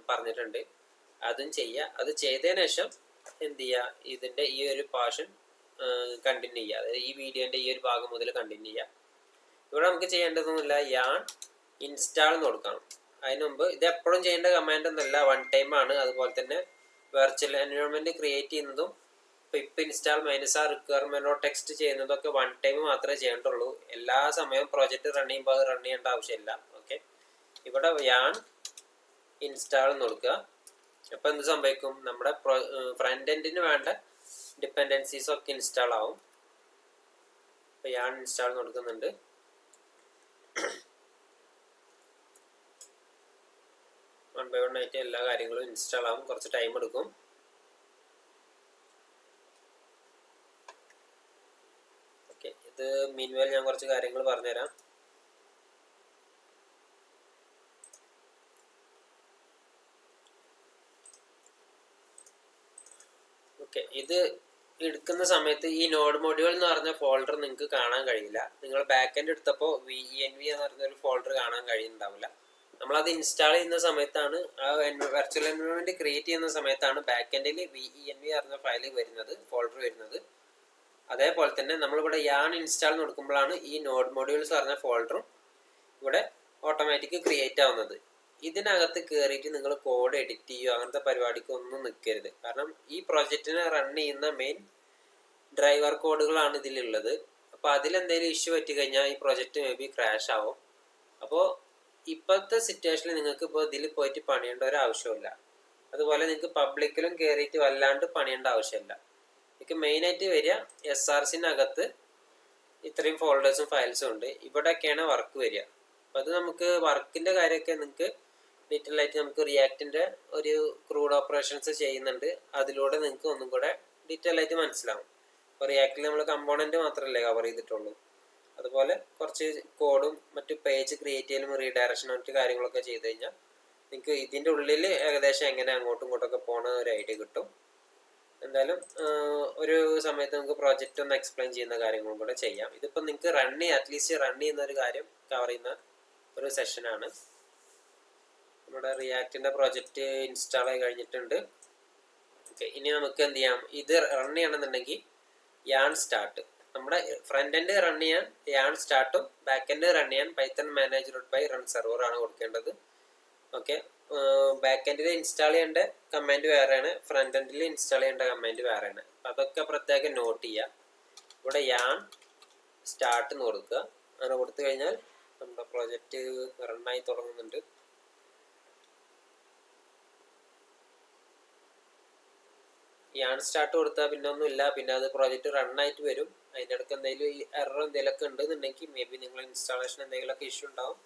പറഞ്ഞിട്ടുണ്ട്, അതും ചെയ്യുക. അത് ചെയ്തതിന് ശേഷം എന്ത് ചെയ്യുക, ഇതിൻ്റെ ഈ ഒരു പോർഷൻ കണ്ടിന്യൂ ചെയ്യുക. അതായത് ഈ വീഡിയോൻ്റെ ഈ ഒരു ഭാഗം മുതൽ കണ്ടിന്യൂ ചെയ്യുക. ഇവിടെ നമുക്ക് ചെയ്യേണ്ടതൊന്നുമില്ല, യാൺ ഇൻസ്റ്റാൾ എന്ന് കൊടുക്കണം. അതിന് മുമ്പ് ഇത് എപ്പോഴും ചെയ്യേണ്ട കമാൻഡ് ഒന്നുമല്ല, വൺ ടൈം ആണ്. അതുപോലെ തന്നെ വെർച്വൽ എൻവയോൺമെൻറ്റ് ക്രിയേറ്റ് ചെയ്യുന്നതും പിപ്പ് ഇൻസ്റ്റാൾ -r റിക്വയർമെൻറ്റോ ടെക്സ്റ്റ് ചെയ്യുന്നതൊക്കെ വൺ ടൈം മാത്രമേ ചെയ്യേണ്ടുള്ളൂ. എല്ലാ സമയവും പ്രോജക്റ്റ് റൺ ചെയ്യുമ്പോൾ അത് റൺ ചെയ്യേണ്ട ആവശ്യമില്ല. ഓക്കെ, ഇവിടെ യാൺ ഇൻസ്റ്റാൾ എന്ന് കൊടുക്കുക. അപ്പോൾ എന്ത് സംഭവിക്കും, നമ്മുടെ ഫ്രണ്ട് എൻഡിന് വേണ്ട ഡിപ്പെൻഡൻസീസ് ഒക്കെ ഇൻസ്റ്റാൾ ആവും. അപ്പോൾ യാൺ ഇൻസ്റ്റാൾ കൊടുക്കുന്നുണ്ട്. വൺ ബൈ വൺ ആയിട്ട് എല്ലാ കാര്യങ്ങളും ഇൻസ്റ്റാൾ ആവും, കുറച്ച് ടൈം എടുക്കും. ഓക്കെ, ഇത് മീൻവെൽ ഞാൻ കുറച്ച് കാര്യങ്ങൾ പറഞ്ഞുതരാം. ഓക്കെ, ഇത് എടുക്കുന്ന സമയത്ത് ഈ നോഡ് മൊഡ്യൂൾ എന്ന് പറഞ്ഞ ഫോൾഡർ നിങ്ങൾക്ക് കാണാൻ കഴിയില്ല. നിങ്ങൾ ബാക്ക് എൻഡ് എടുത്തപ്പോൾ VENV എന്ന് പറഞ്ഞൊരു ഫോൾഡർ കാണാൻ കഴിയുന്നുണ്ടാവില്ല. നമ്മളത് ഇൻസ്റ്റാൾ ചെയ്യുന്ന സമയത്താണ്, ആ വെർച്വൽ എൻവയോൺമെൻറ്റ് ക്രിയേറ്റ് ചെയ്യുന്ന സമയത്താണ് ബാക്ക് എൻഡിൽ VENV പറഞ്ഞ ഫയൽ വരുന്നത്, ഫോൾഡർ വരുന്നത്. അതേപോലെ തന്നെ നമ്മളിവിടെ യാൺ ഇൻസ്റ്റാൾ കൊടുക്കുമ്പോഴാണ് ഈ നോഡ് മൊഡ്യൂൾസ് പറഞ്ഞ ഫോൾഡറും ഇവിടെ ഓട്ടോമാറ്റിക് ക്രിയേറ്റ് ആവുന്നത്. ഇതിനകത്ത് കയറിയിട്ട് നിങ്ങൾ കോഡ് എഡിറ്റ് ചെയ്യുക, അങ്ങനത്തെ പരിപാടിക്ക് ഒന്നും നിൽക്കരുത്. കാരണം ഈ പ്രോജക്റ്റിനെ റൺ ചെയ്യുന്ന മെയിൻ ഡ്രൈവർ കോഡുകളാണ് ഇതിലുള്ളത്. അപ്പോൾ അതിലെന്തെങ്കിലും ഇഷ്യൂ പറ്റി കഴിഞ്ഞാൽ ഈ പ്രോജക്റ്റ് മേ ബി ക്രാഷ് ആവും. അപ്പോൾ ഇപ്പോഴത്തെ സിറ്റുവേഷനിൽ നിങ്ങൾക്ക് ഇപ്പോൾ ഇതിൽ പോയിട്ട് പണിയേണ്ട ഒരു ആവശ്യമില്ല. അതുപോലെ നിങ്ങൾക്ക് പബ്ലിക്കിലും കയറിയിട്ട് വല്ലാണ്ട് പണിയേണ്ട ആവശ്യമില്ല. നിങ്ങൾക്ക് മെയിനായിട്ട് വരിക SRCനകത്ത് ഇത്രയും ഫോൾഡേഴ്സും ഫയൽസും ഉണ്ട്, ഇവിടെയൊക്കെയാണ് വർക്ക് വരിക. അപ്പോൾ അത് നമുക്ക് വർക്കിൻ്റെ കാര്യമൊക്കെ നിങ്ങൾക്ക് ഡീറ്റെയിൽ ആയിട്ട് നമുക്ക് റിയാക്റ്റിൻ്റെ ഒരു ക്രൂഡ് ഓപ്പറേഷൻസ് ചെയ്യുന്നുണ്ട്, അതിലൂടെ നിങ്ങൾക്ക് ഒന്നും കൂടെ ഡീറ്റെയിൽ ആയിട്ട് മനസ്സിലാവും. അപ്പോൾ റിയാക്റ്റിൽ നമ്മൾ കമ്പോണൻറ്റ് മാത്രമല്ലേ കവർ ചെയ്തിട്ടുള്ളൂ. അതുപോലെ കുറച്ച് കോഡും മറ്റ് പേജ് ക്രിയേറ്റ് ചെയ്യലും റീഡയറക്ഷൻ മറ്റ് കാര്യങ്ങളൊക്കെ ചെയ്ത് കഴിഞ്ഞാൽ നിങ്ങൾക്ക് ഇതിൻ്റെ ഉള്ളിൽ ഏകദേശം എങ്ങനെ അങ്ങോട്ടും ഇങ്ങോട്ടൊക്കെ പോകണ ഒരു ഐഡിയ കിട്ടും. എന്തായാലും ഒരു സമയത്ത് നമുക്ക് പ്രോജക്റ്റ് ഒന്ന് എക്സ്പ്ലെയിൻ ചെയ്യുന്ന കാര്യങ്ങളും കൂടെ ചെയ്യാം. ഇതിപ്പോൾ നിങ്ങൾക്ക് അറ്റ്ലീസ്റ്റ് റൺ ചെയ്യുന്ന ഒരു കാര്യം കവർ ചെയ്യുന്ന ഒരു സെഷനാണ്. നമ്മുടെ റിയാക്റ്റിൻ്റെ പ്രോജക്റ്റ് ഇൻസ്റ്റാൾ ആയി കഴിഞ്ഞിട്ടുണ്ട്. ഓക്കെ, ഇനി നമുക്ക് എന്ത് ചെയ്യാം, ഇത് റൺ ചെയ്യണമെന്നുണ്ടെങ്കിൽ യാൺ സ്റ്റാർട്ട്, നമ്മുടെ ഫ്രണ്ട് എൻഡ് റൺ ചെയ്യാൻ യാൺ സ്റ്റാർട്ടും ബാക്ക് എൻഡ് റൺ ചെയ്യാൻ പൈത്തൺ മാനേജർ.പൈ റൺ സെർവർ ആണ് കൊടുക്കേണ്ടത്. ഓക്കെ, ബാക്ക് എൻഡിൽ ഇൻസ്റ്റാൾ ചെയ്യേണ്ട കമാൻഡ് വേറെയാണ്, ഫ്രണ്ട് എൻഡിൽ ഇൻസ്റ്റാൾ ചെയ്യേണ്ട കമാൻഡ് വേറെയാണ്. അതൊക്കെ പ്രത്യേകം നോട്ട് ചെയ്യുക. ഇവിടെ യാൺ സ്റ്റാർട്ട് എന്ന് കൊടുക്കുക. അങ്ങനെ കൊടുത്തു കഴിഞ്ഞാൽ നമ്മുടെ പ്രോജക്റ്റ് റണ്ണായി തുടങ്ങുന്നുണ്ട്. യാൺ സ്റ്റാർട്ട് കൊടുത്താൽ പിന്നെ ഒന്നുമില്ല, പിന്നെ അത് പ്രോജക്റ്റ് റണ്ണായിട്ട് വരും. അതിൻ്റെ ഇടയ്ക്ക് എന്തെങ്കിലും എറർ എന്തെങ്കിലുമൊക്കെ ഉണ്ടെന്നുണ്ടെങ്കിൽ മേ ബി നിങ്ങൾ ഇൻസ്റ്റാളേഷൻ എന്തെങ്കിലുമൊക്കെ ഇഷ്യൂ ഉണ്ടാവും.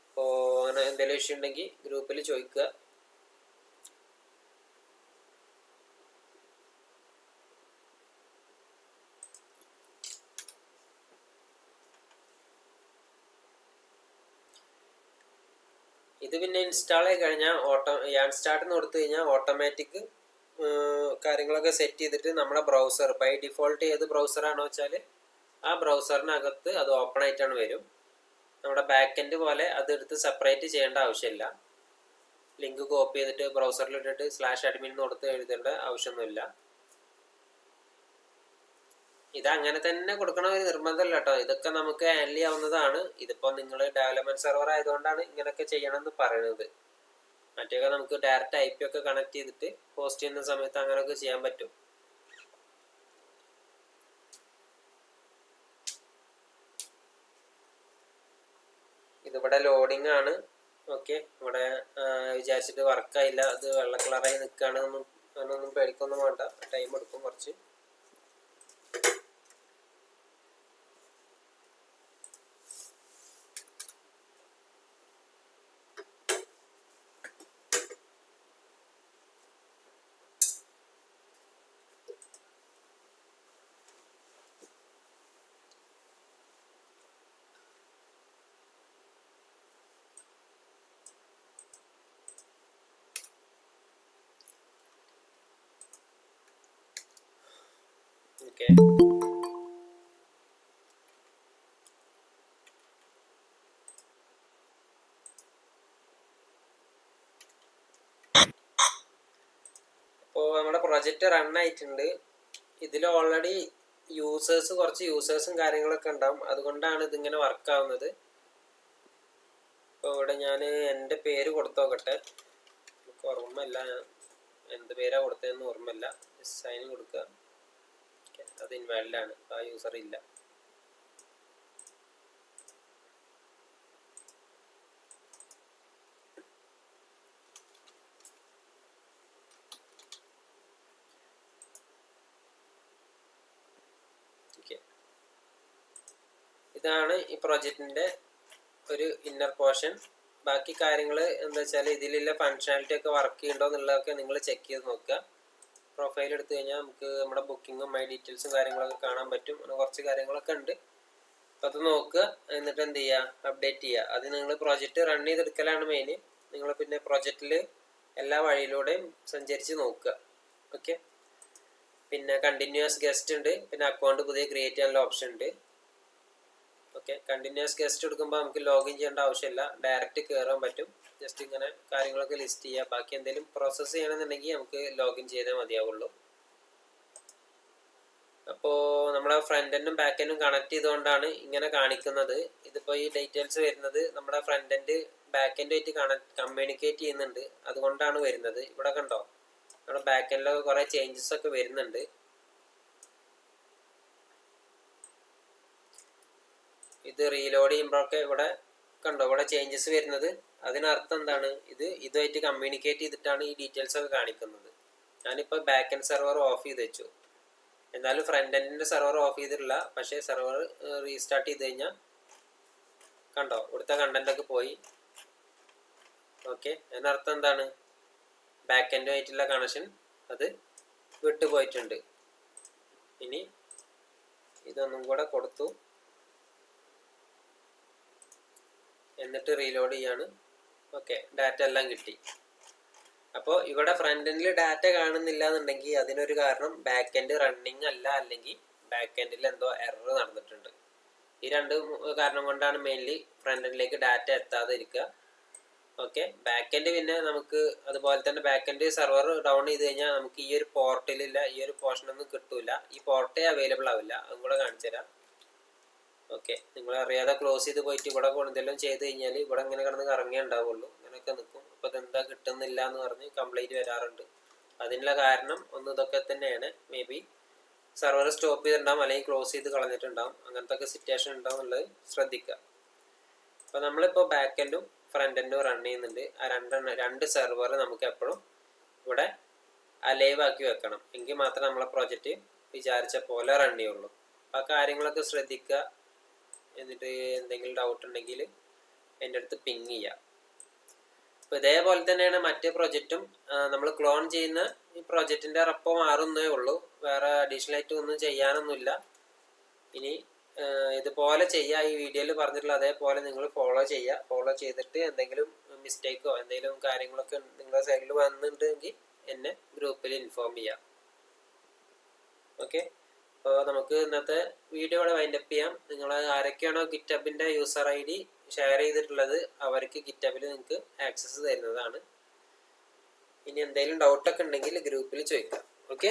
അപ്പോൾ അങ്ങനെ എന്തെങ്കിലും ഇഷ്യൂ ഉണ്ടെങ്കിൽ ഗ്രൂപ്പിൽ ചോദിക്കുക. ഇത് പിന്നെ ഇൻസ്റ്റാൾ ആയി കഴിഞ്ഞാൽ യാൺ സ്റ്റാർട്ട് എന്ന് കൊടുത്തു കഴിഞ്ഞാൽ ഓട്ടോമാറ്റിക് കാര്യങ്ങളൊക്കെ സെറ്റ് ചെയ്തിട്ട് നമ്മുടെ ബ്രൗസർ ബൈ ഡിഫോൾട്ട് ഏത് ബ്രൗസറാണോ വെച്ചാൽ ആ ബ്രൗസറിനകത്ത് അത് ഓപ്പൺ ആയിട്ടാണ് വരും. നമ്മുടെ ബാക്ക് എൻഡ് പോലെ അതെടുത്ത് സെപ്പറേറ്റ് ചെയ്യേണ്ട ആവശ്യമില്ല. ലിങ്ക് കോപ്പി ചെയ്തിട്ട് ബ്രൗസറിൽ ഇട്ടിട്ട് /admin എന്ന് കൊടുത്ത് എഴുതേണ്ട ആവശ്യമൊന്നുമില്ല. ഇത് അങ്ങനെ തന്നെ കൊടുക്കണ ഒരു നിർബന്ധമല്ല കേട്ടോ. ഇതൊക്കെ നമുക്ക് ഹാൻഡിൽ ചെയ്യാവുന്നതാണ്. ഇതിപ്പോൾ നിങ്ങൾ ഡെവലപ്മെന്റ് സെർവർ ആയതുകൊണ്ടാണ് ഇങ്ങനെയൊക്കെ ചെയ്യണമെന്ന് പറയുന്നത്. മറ്റൊക്കെ നമുക്ക് ഡയറക്റ്റ് IP ഒക്കെ കണക്ട് ചെയ്തിട്ട് പോസ്റ്റ് ചെയ്യുന്ന സമയത്ത് അങ്ങനെയൊക്കെ ചെയ്യാൻ പറ്റും. ഇതിവിടെ ലോഡിംഗ് ആണ്. ഓക്കെ, ഇവിടെ വിചാരിച്ചിട്ട് വർക്കായില്ല, അത് വെള്ള കളറായി നിൽക്കുകയാണ് എന്നൊന്നും പേടിക്കൊന്നും വേണ്ട. ടൈം എടുക്കും കുറച്ച്. ഓക്കെ, അപ്പോൾ നമ്മുടെ പ്രൊജക്റ്റ് റൺ ആയിട്ടുണ്ട്. ഇതിൽ ഓൾറെഡി കുറച്ച് യൂസേഴ്സും കാര്യങ്ങളൊക്കെ ഉണ്ടാവും. അതുകൊണ്ടാണ് ഇതിങ്ങനെ വർക്ക് ആവുന്നത്. അപ്പോൾ ഇവിടെ ഞാൻ എൻ്റെ പേര് കൊടുത്തു നോക്കട്ടെ. എനിക്ക് ഓർമ്മയില്ല എന്ത് പേരാ കൊടുത്തതെന്ന് ഓർമ്മയില്ല. സൈൻ കൊടുക്കുക. അത് ഇൻവാലിഡ് ആണ്, ആ യൂസർ ഇല്ല. ഇതാണ് ഈ പ്രൊജക്റ്റിൻ്റെ ഒരു ഇന്നർ പോർഷൻ. ബാക്കി കാര്യങ്ങൾ എന്താ വെച്ചാൽ ഇതിലുള്ള ഫങ്ഷനാലിറ്റി ഒക്കെ വർക്ക് ചെയ്യുന്നുണ്ടോ എന്നുള്ളതൊക്കെ നിങ്ങൾ ചെക്ക് ചെയ്ത് നോക്കുക. പ്രൊഫൈൽ എടുത്തു കഴിഞ്ഞാൽ നമുക്ക് നമ്മുടെ ബുക്കിങ്ങും മൈ ഡീറ്റെയിൽസും കാര്യങ്ങളൊക്കെ കാണാൻ പറ്റും. അങ്ങനെ കുറച്ച് കാര്യങ്ങളൊക്കെ ഉണ്ട്. അപ്പോൾ അത് നോക്കുക. എന്നിട്ട് എന്ത് ചെയ്യുക, അപ്ഡേറ്റ് ചെയ്യുക. അത് നിങ്ങൾ പ്രൊജക്റ്റ് റൺ ചെയ്തെടുക്കലാണ് മെയിൻ. നിങ്ങൾ പിന്നെ പ്രൊജക്റ്റിൽ എല്ലാ വഴിയിലൂടെയും സഞ്ചരിച്ച് നോക്കുക. ഓക്കെ, പിന്നെ കണ്ടിന്യൂസ് ഗസ്റ്റ് ഉണ്ട്. പിന്നെ അക്കൗണ്ട് പുതിയ ക്രിയേറ്റ് ചെയ്യാനുള്ള ഓപ്ഷൻ ഉണ്ട്. ഓക്കെ, കണ്ടിന്യൂസ് ഗസ്റ്റ് എടുക്കുമ്പോൾ നമുക്ക് ലോഗിൻ ചെയ്യേണ്ട ആവശ്യമില്ല, ഡയറക്റ്റ് കയറാൻ പറ്റും. ജസ്റ്റ് ഇങ്ങനെ കാര്യങ്ങളൊക്കെ ലിസ്റ്റ് ചെയ്യുക. ബാക്കി എന്തെങ്കിലും പ്രോസസ്സ് ചെയ്യണമെന്നുണ്ടെങ്കിൽ നമുക്ക് ലോഗിൻ ചെയ്താൽ മതിയാവുള്ളൂ. അപ്പോൾ നമ്മുടെ ഫ്രണ്ട് എൻഡും ബാക്ക് എൻഡും കണക്ട് ചെയ്തുകൊണ്ടാണ് ഇങ്ങനെ കാണിക്കുന്നത്. ഇതിപ്പോൾ ഈ ഡീറ്റെയിൽസ് വരുന്നത് നമ്മുടെ ഫ്രണ്ട് എൻഡ് ബാക്ക് എൻഡുമായിട്ട് കമ്മ്യൂണിക്കേറ്റ് ചെയ്യുന്നുണ്ട്, അതുകൊണ്ടാണ് വരുന്നത്. ഇവിടെ കണ്ടോ, നമ്മുടെ ബാക്ക് എൻഡിലൊക്കെ കുറേ ചേഞ്ചസ് ഒക്കെ വരുന്നുണ്ട്. ഇത് റീലോഡ് ചെയ്യുമ്പോഴൊക്കെ ഇവിടെ കണ്ടോ, ഇവിടെ ചേഞ്ചസ് വരുന്നത്. അതിനർത്ഥം എന്താണ്, ഇതുമായിട്ട് കമ്മ്യൂണിക്കേറ്റ് ചെയ്തിട്ടാണ് ഈ ഡീറ്റെയിൽസ് ഒക്കെ കാണിക്കുന്നത്. ഞാനിപ്പോൾ ബാക്ക് എൻഡ് സെർവർ ഓഫ് ചെയ്ത് വെച്ചു, എന്നാലും ഫ്രണ്ട് എൻഡിൻ്റെ സെർവർ ഓഫ് ചെയ്തിട്ടില്ല. പക്ഷേ സെർവർ റീസ്റ്റാർട്ട് ചെയ്ത് കഴിഞ്ഞാൽ കണ്ടോ, ഇവിടുത്തെ കണ്ടന്റ് ഒക്കെ പോയി. ഓക്കെ, അതിനർത്ഥം എന്താണ്, ബാക്ക് എൻഡുമായിട്ടുള്ള കണക്ഷൻ അത് വിട്ടുപോയിട്ടുണ്ട്. ഇനി ഇതൊന്നും കൂടെ കൊടുത്തു, എന്നിട്ട് റീലോഡ് ചെയ്യാണ്. ഓക്കെ, ഡാറ്റ എല്ലാം കിട്ടി. അപ്പോൾ ഇവിടെ ഫ്രണ്ട് എൻഡിൽ ഡാറ്റ കാണുന്നില്ല എന്നുണ്ടെങ്കിൽ അതിനൊരു കാരണം ബാക്ക് എൻഡ് റണ്ണിങ് അല്ല, അല്ലെങ്കിൽ ബാക്ക് എൻഡിൽ എന്തോ എറർ നടന്നിട്ടുണ്ട്. ഈ രണ്ട് കാരണം കൊണ്ടാണ് മെയിൻലി ഫ്രണ്ട് എൻഡിലേക്ക് ഡാറ്റ എത്താതെ ഇരിക്കുക. ഓക്കെ, ബാക്ക് എൻഡ് പിന്നെ നമുക്ക് അതുപോലെ തന്നെ ബാക്ക് എൻഡ് സെർവർ ഡൗൺ ചെയ്ത് കഴിഞ്ഞാൽ നമുക്ക് ഈ ഒരു പോർട്ടലില്ല, ഈ ഒരു പോർഷനൊന്നും കിട്ടൂല. ഈ പോർട്ടേ അവൈലബിൾ ആവില്ല. അതും കൂടെ കാണിച്ചു തരാം. ഓക്കെ, നിങ്ങൾ അറിയാതെ ക്ലോസ് ചെയ്ത് പോയിട്ട് ഇവിടെ എന്തെങ്കിലും ചെയ്ത് കഴിഞ്ഞാൽ ഇവിടെ ഇങ്ങനെ കിടന്ന് കറങ്ങിയേ ഉണ്ടാവുള്ളൂ, അങ്ങനെയൊക്കെ നിൽക്കും. അപ്പോൾ ഇതെന്താ കിട്ടുന്നില്ല എന്ന് പറഞ്ഞ് കംപ്ലൈൻറ്റ് വരാറുണ്ട്. അതിനുള്ള കാരണം ഒന്ന് ഇതൊക്കെ തന്നെയാണ്. മേ ബി സെർവർ സ്റ്റോപ്പ് ചെയ്തിട്ടുണ്ടാവും, അല്ലെങ്കിൽ ക്ലോസ് ചെയ്ത് കളഞ്ഞിട്ടുണ്ടാവും. അങ്ങനത്തെ ഒക്കെ സിറ്റുവേഷൻ ഉണ്ടാവും എന്നുള്ളത് ശ്രദ്ധിക്കുക. അപ്പോൾ നമ്മളിപ്പോൾ ബാക്ക് എൻഡും ഫ്രണ്ട് എൻഡും റൺ ചെയ്യുന്നുണ്ട്. ആ രണ്ട് സെർവർ നമുക്ക് എപ്പോഴും ഇവിടെ അലൈവ് ആക്കി വെക്കണം, എങ്കിൽ മാത്രമേ നമ്മളെ പ്രോജക്റ്റ് വിചാരിച്ച പോലെ റൺ ചെയ്യുള്ളൂ. അപ്പോൾ ആ കാര്യങ്ങളൊക്കെ ശ്രദ്ധിക്കുക. എന്നിട്ട് എന്തെങ്കിലും ഡൗട്ട് ഉണ്ടെങ്കിൽ എൻ്റെ അടുത്ത് പിങ് ചെയ്യാം. അപ്പോൾ ഇതേപോലെ തന്നെയാണ് മറ്റേ പ്രൊജക്റ്റും. നമ്മൾ ക്ലോൺ ചെയ്യുന്ന ഈ പ്രൊജക്റ്റിൻ്റെ റെപ്പോ മാറുന്നേ ഉള്ളൂ, വേറെ അഡീഷണൽ ആയിട്ട് ഒന്നും ചെയ്യാനൊന്നുമില്ല. ഇനി ഇതുപോലെ ചെയ്യുക, ഈ വീഡിയോയിൽ പറഞ്ഞിട്ടുള്ള അതേപോലെ നിങ്ങൾ ഫോളോ ചെയ്യുക. ഫോളോ ചെയ്തിട്ട് എന്തെങ്കിലും മിസ്റ്റേക്കോ എന്തെങ്കിലും കാര്യങ്ങളൊക്കെ നിങ്ങളുടെ സൈഡിൽ വന്നിട്ടുണ്ടെങ്കിൽ എന്നെ ഗ്രൂപ്പിൽ ഇൻഫോം ചെയ്യാം. ഓക്കെ, അപ്പോൾ നമുക്ക് ഇന്നത്തെ വീഡിയോ ഇവിടെ വൈൻഡപ്പ് ചെയ്യാം. നിങ്ങൾ ആരൊക്കെയാണോ ഗിറ്റബിൻ്റെ യൂസർ ID ഷെയർ ചെയ്തിട്ടുള്ളത് അവർക്ക് ഗിറ്റബിൽ നിങ്ങൾക്ക് ആക്സസ് തരുന്നതാണ്. ഇനി എന്തെങ്കിലും ഡൗട്ടൊക്കെ ഉണ്ടെങ്കിൽ ഗ്രൂപ്പിൽ ചോദിക്കാം. ഓക്കെ.